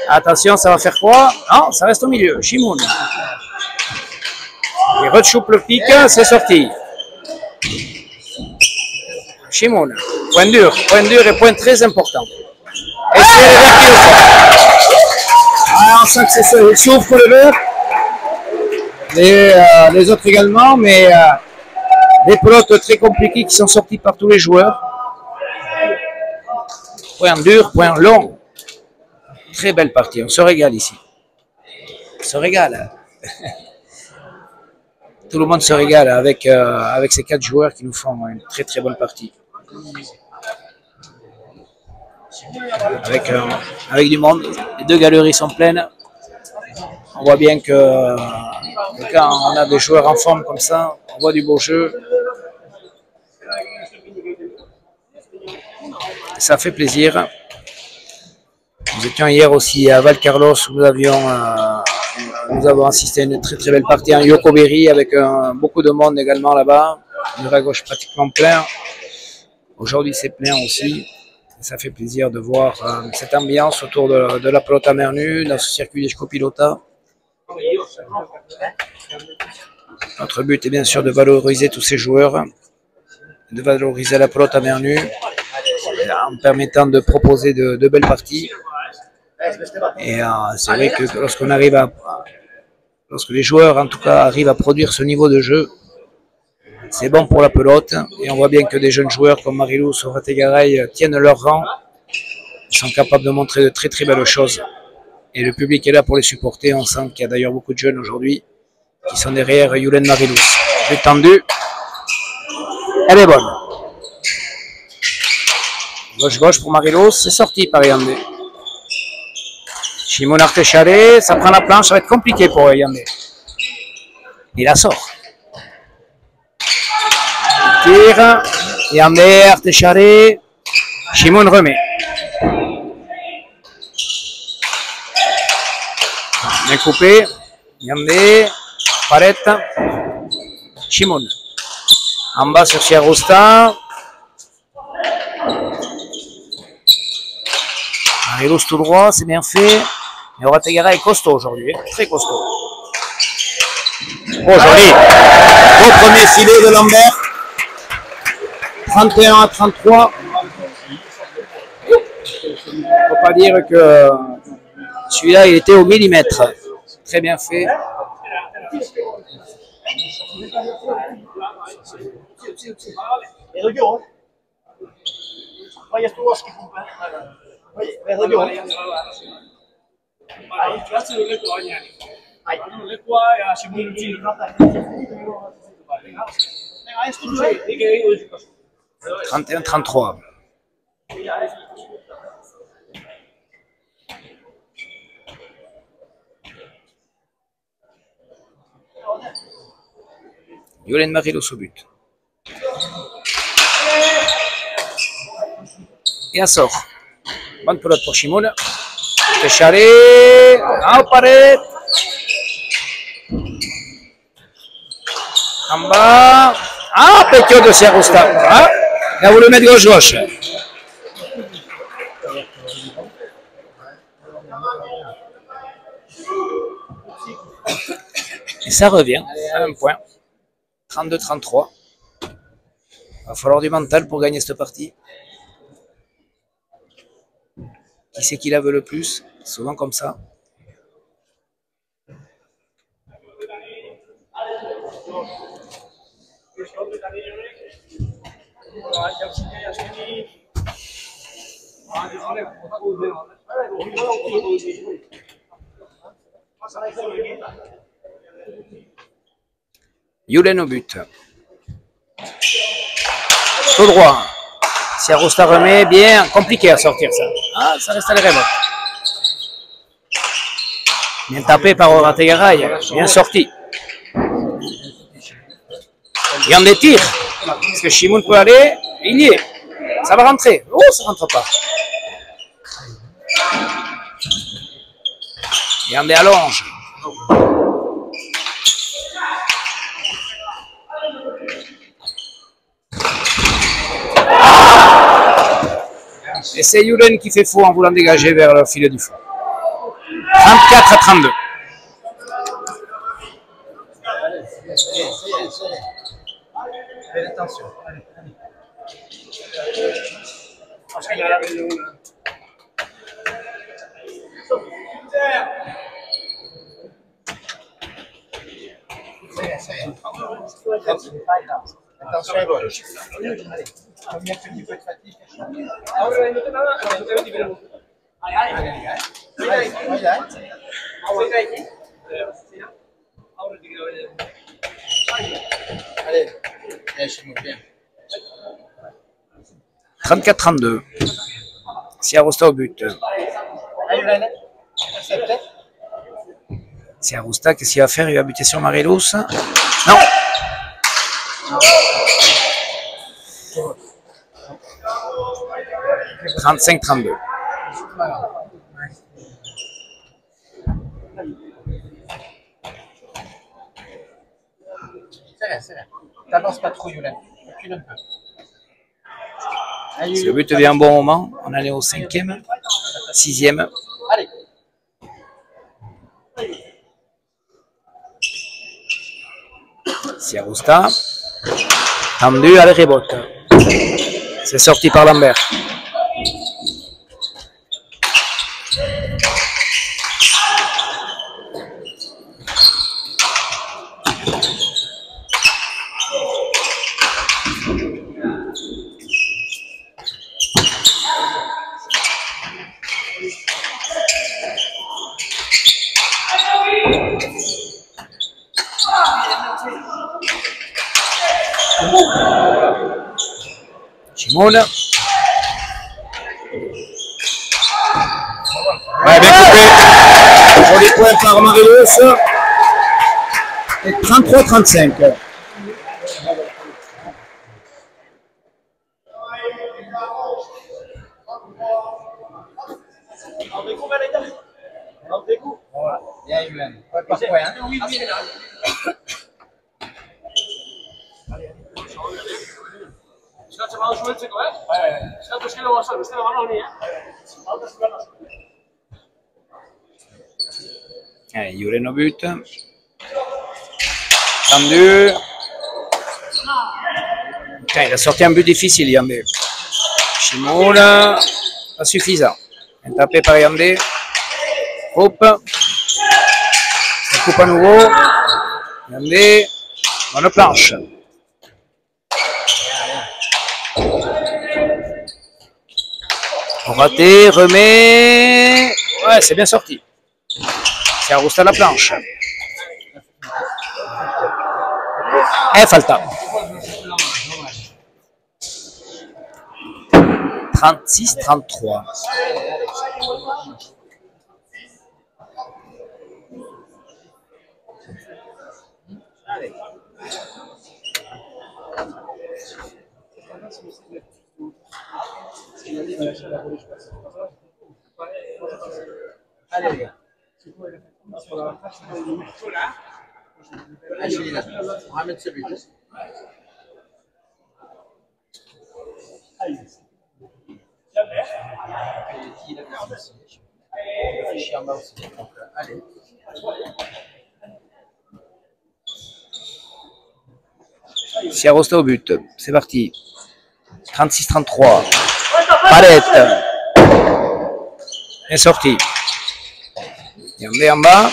Attention, ça va faire quoi? Non, ça reste au milieu. Shimon. Il rechoupe le pic, c'est sorti. Shimon. Point dur et point très important. Et c'est le vert qui le fait. Ah, on sent que c'est ça. Il souffre le vert. Les autres également, mais des pelotes très compliquées qui sont sorties par tous les joueurs. Point dur, point long. Très belle partie, on se régale ici. On se régale. Tout le monde se régale avec ces 4 joueurs qui nous font une très très bonne partie. Avec du monde, les 2 galeries sont pleines. On voit bien que quand on a des joueurs en forme comme ça, on voit du beau jeu. Ça fait plaisir. Nous étions hier aussi à Val-Carlos où nous avons assisté à une très très belle partie en Yokoberi avec beaucoup de monde également là-bas. Mur à gauche pratiquement plein. Aujourd'hui c'est plein aussi. Ça fait plaisir de voir cette ambiance autour de la pelote à mer nue, dans ce circuit des copilota. Notre but est bien sûr de valoriser tous ces joueurs, de valoriser la pelote à mer nue, en permettant de proposer de belles parties. Et c'est vrai que lorsque les joueurs en tout cas arrivent à produire ce niveau de jeu, c'est bon pour la pelote. Et on voit bien que des jeunes joueurs comme Marilou ou Rategaray tiennent leur rang, ils sont capables de montrer de très très belles choses. Et le public est là pour les supporter. On sent qu'il y a d'ailleurs beaucoup de jeunes aujourd'hui qui sont derrière Yulen Marilou. Détendu. Elle est bonne. Gauche pour Marilou, c'est sorti par Yandé. Shimon Artechal, ça prend la planche, ça va être compliqué pour Yandé. Il la sort. Il tire. Yandé, Artechal. Shimon remet. Bien coupé. Yandé. Palette. Shimon. En bas sur Siarousta. Marilous tout droit, c'est bien fait. Et Orategara est costaud aujourd'hui, très costaud. Oh, joli. Au premier filet de Lambert. 31 à 33. Il ne faut pas dire que celui-là, il était au millimètre. Très bien fait. « 31-33. Yulen Marilou au but. Et elle sort. Bonne pelote pour Shimon. Artechal. En pared. En bas. Ah, Pétio de Siarousta. Hein? Il a voulu mettre gauche-gauche. Et ça revient à un point. 32-33. Il va falloir du mental pour gagner cette partie. Qui c'est qui la veut le plus? Souvent comme ça. Yulen au but. Tout droit. Si Arosta remet, bien compliqué à sortir ça. Ah, ça reste à la remote. Bien tapé par Orategaray, bien sorti. Il y en a des tirs. Est-ce que Shimoun peut aller? Il y est. Ça va rentrer. Oh, ça rentre pas. Il y en a des allonges. Et c'est Yulen qui fait faux en voulant dégager vers le filet du fond. 34-32. Fais attention. Attention à gauche. Allez, comme il y a un petit peu de fatigue. Allez, bien. 34-32. Si Arosta au but. Si Arosta, qu'est-ce qu'il va faire? Il va buter sur Marilous. Non. « 35-32. C'est vrai. T'avances pas trop, Yulen. Recule un peu. Si le but vient un bon moment, on en est au 5e, 6e. Allez. Si Arosta. Tendu à la rebote. C'est sorti par Lambert. Shimoun. Ouais, bien coupé. Joli point par Marilous. Et 33-35. Bien, Yulen. Pas par point. Allez, Yulen au but. Tendu. Putain, il a sorti un but difficile, Yandé. Shimoun. Pas suffisant. Un tapé par Yandé. Coupe. Ça coupe à nouveau. Yandé. Bonne planche. Raté, remet. Ouais, c'est bien sorti. C'est Arosta à la planche. Et Falta. 36-33. Allez, les gars. Allez, là. On ramène ce but. Allez. Si Arosta au but. C'est parti. 36-33. Palette. Bien sorti. Yandé en bas.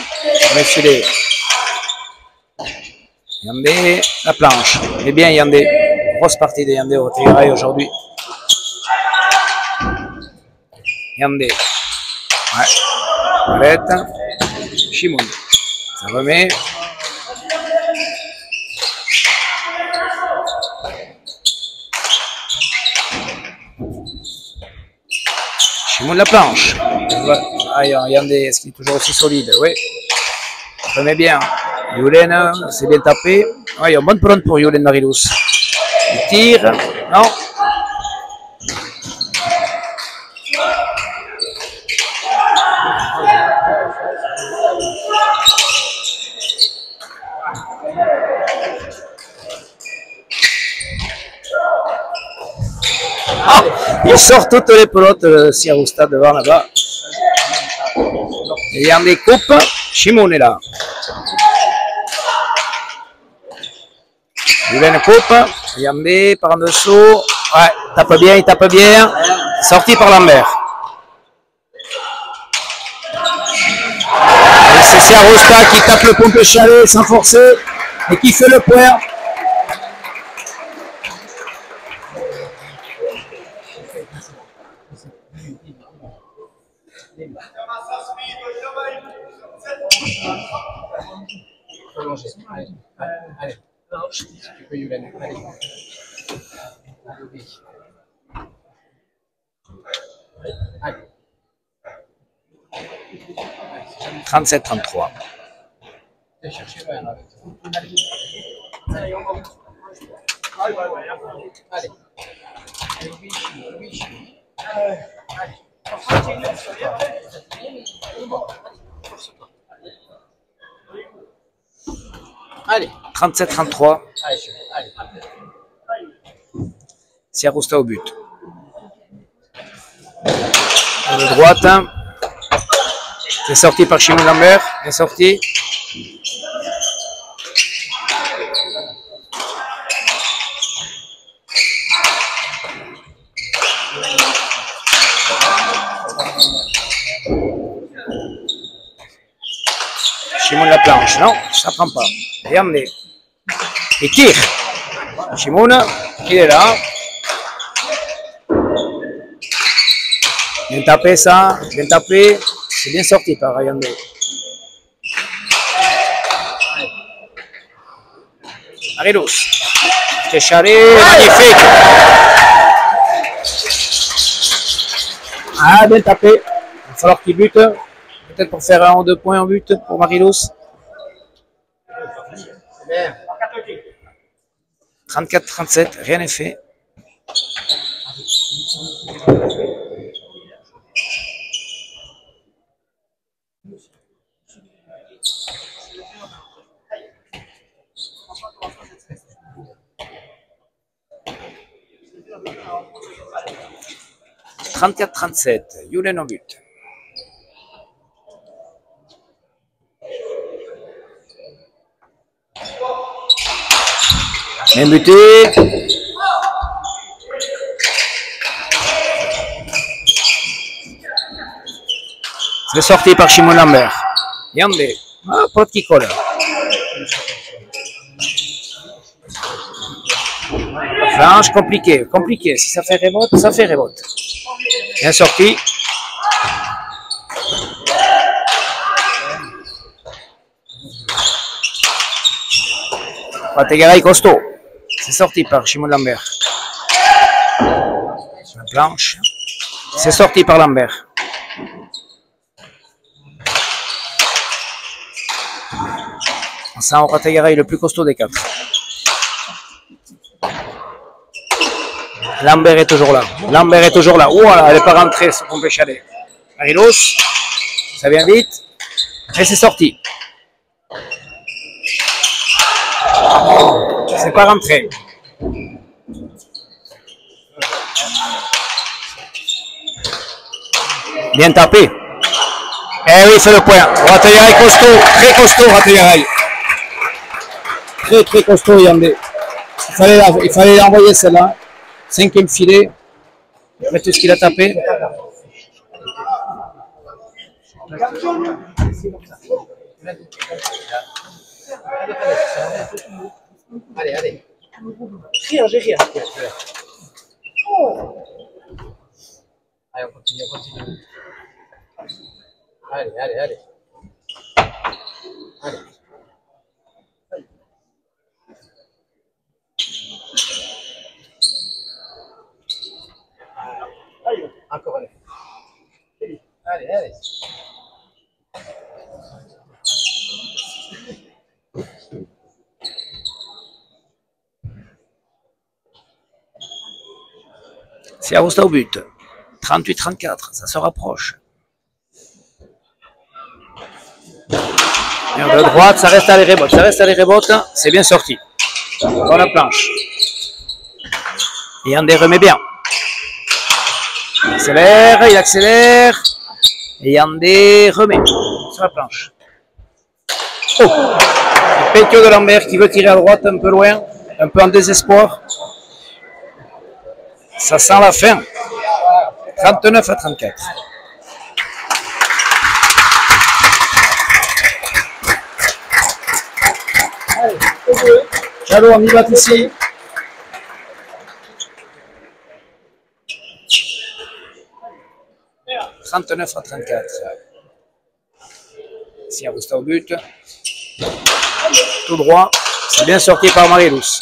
Refilé. Yandé, la planche. Eh bien, Yandé. Grosse partie de Yandé au Tigray aujourd'hui. Yandé. Ouais. Palette. Shimoun. Ça remet. Shimoun la planche. Ah, Yandé, est-ce qu'il est toujours aussi solide? Oui. Ça remet bien. Yulen, c'est bien tapé. Ah, il y a une bonne plante pour Yulen Marilous. Il tire. Non. Ah, il sort toutes les pelotes, Siarousta devant là-bas. Il y a des coupes. Shimoun est là. Yulen coupe. Yandé par en dessous. Ouais, il tape bien. Sorti par Lambert. Et c'est Siarousta qui tape le pompe chalet sans forcer et qui fait le point. Allez, si tu peux, Yulen. Allez. 37-33. Allez, chercher le avec toi. Allez. Allez. 37-33. Allez. Siarousta au but. De droite. C'est sorti par Shimoun Lambert. C'est sorti. Shimoun la planche. Non, ça prend pas. Regardez. Il tire. Shimoun, il est là. Bien tapé ça, bien tapé. C'est bien sorti par Yandé. Marilous. Técharé, magnifique. Ah, bien tapé. Il va falloir qu'il bute. Peut-être pour faire 1 ou 2 points en but pour Marilous. 34-37, rien n'est fait. « 34-37, Yulen en but. Bien buté. C'est sorti par Shimoun Lambert. Yandé. Ah, pote qui colle. Planche compliqué. Si ça fait rebote, ça fait rebote. Bien sorti. Pategaraï costaud. C'est sorti par Shimoun Lambert. La planche. C'est sorti par Lambert. On sent Pategaraï le plus costaud des 4. Lambert est toujours là. Voilà, elle n'est pas rentrée sur pompe chalet. Marilous. Ça vient vite. Et c'est sorti. C'est pas rentré. Bien tapé. Eh oui, c'est le point. Rategaray costaud, très costaud Rategaray. Très costaud Yandé. Il fallait l'envoyer celle-là. 5e filet. Après tout ce qu'il a tapé. Allez. Rien, j'ai rien. Allez, on continue. Allez. Allez. Encore allez. Allez, allez. C'est Arosta au but. 38-34, ça se rapproche. Et de droite, ça reste à les rebotes. Ça reste à les rebotes, c'est bien sorti. Dans la planche. Et Yandé remet bien. Il accélère. Et Yandé remet sur la planche. Oh! Pétio de Lambert qui veut tirer à droite un peu loin, un peu en désespoir. Ça sent la fin. 39-34. Jalo, on y va ici. « 39-34. Si Arosta au but. Tout droit. C'est bien sorti par Marilous.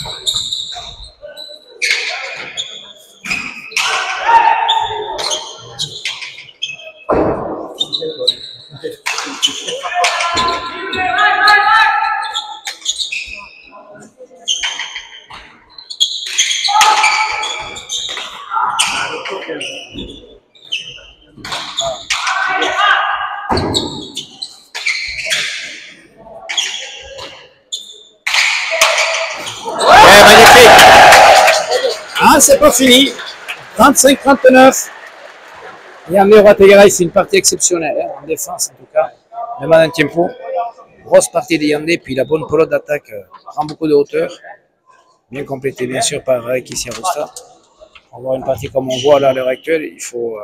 Ouais, magnifique. Ah, c'est pas fini. 35-39. Yandé Roategara, c'est une partie exceptionnelle, hein, en défense en tout cas. Même en un tempo. Grosse partie de Yandé, puis la bonne pelote d'attaque prend beaucoup de hauteur. Bien complétée bien sûr par Kissi Arosta. Pour avoir une partie comme on voit là à l'heure actuelle, il faut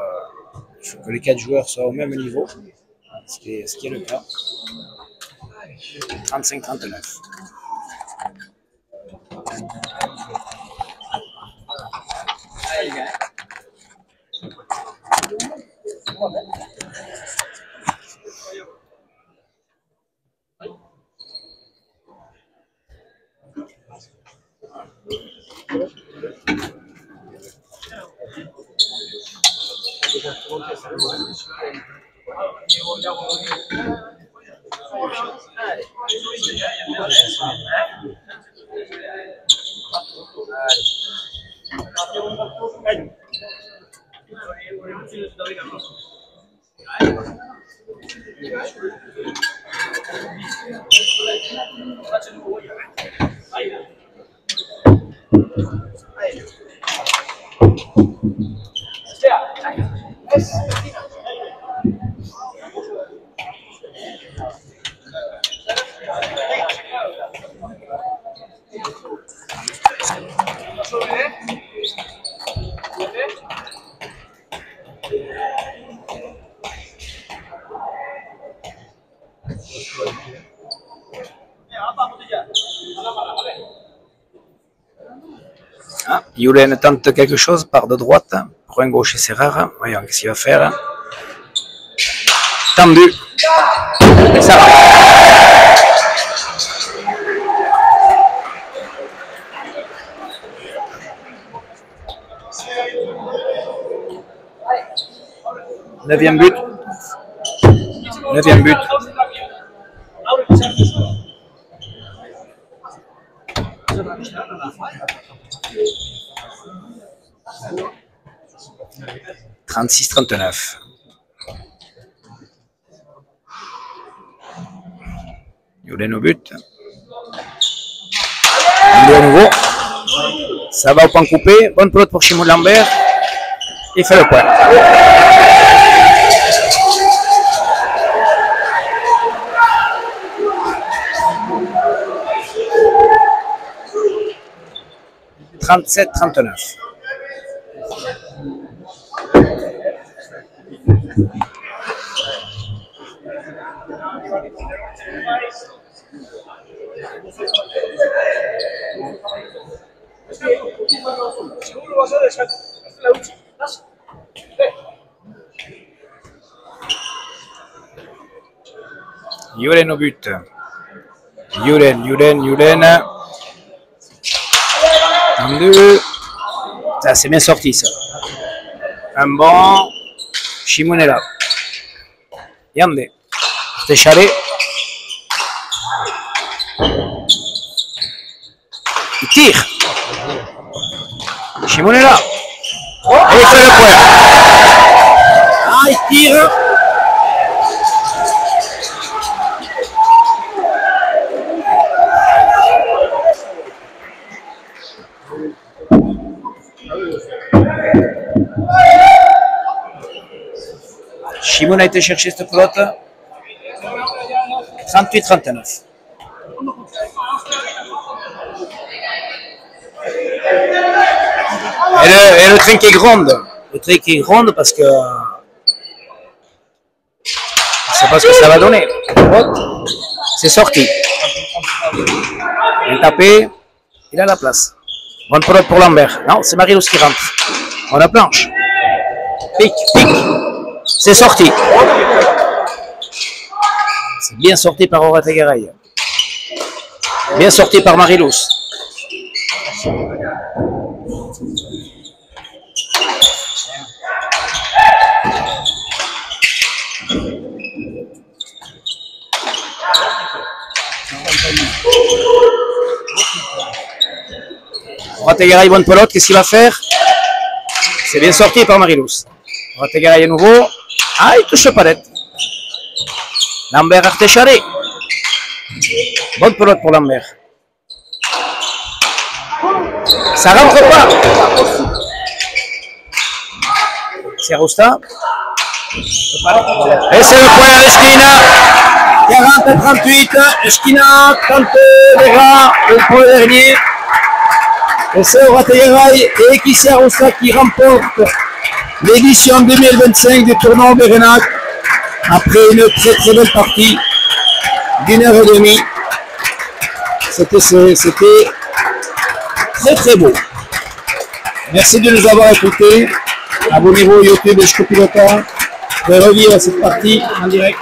que les 4 joueurs soient au même niveau. Ce qui est le cas. 35-39. Ah, Yulen tente quelque chose par de droite. Pour un gauche, c'est rare. Voyons ce qu'il va faire. Tendu. Et ça va. Neuvième but. 9e but. « 36-39. Yulen au but. De nouveau. Ça va au point coupé. Bonne pelote pour Shimon Lambert. Il fait le point. « 37-39. Yulen au but. Yulen. Un, deux. Ça, c'est bien sorti, ça. Un bon. Shimon est là. Yande. Artechare. Il tire. Shimon est là. Et il fait le point. Ah, il tire. Shimon a été chercher cette pelote. 38-39. Et le trinquet gronde. Le trinquet gronde parce que c'est pas ce que ça va donner. C'est sorti. Il est tapé. Il a la place. Bonne pelote pour Lambert. Non, c'est Marilous qui rentre. On a planche. Pique. C'est sorti. C'est bien sorti par Orategaray. Bien sorti par Marilous. Orategaray, bonne pelote. Qu'est-ce qu'il va faire? C'est bien sorti par Marilous. Orategaray à nouveau. Ah, il touche pas net. Lambert Artechare. Bonne pelote pour Lambert. Ça rentre pas. C'est Rosta. Et c'est le point à Esquina. 40-38. Esquina tente déjà le point dernier. Et c'est Orategaray et Kissi Rosta qui remporte l'édition 2025 du tournoi Bérenac après une très belle partie d'1h30. C'était très beau. Merci de nous avoir écoutés. Abonnez-vous au YouTube Eshko Pilota pour revivre cette partie en direct.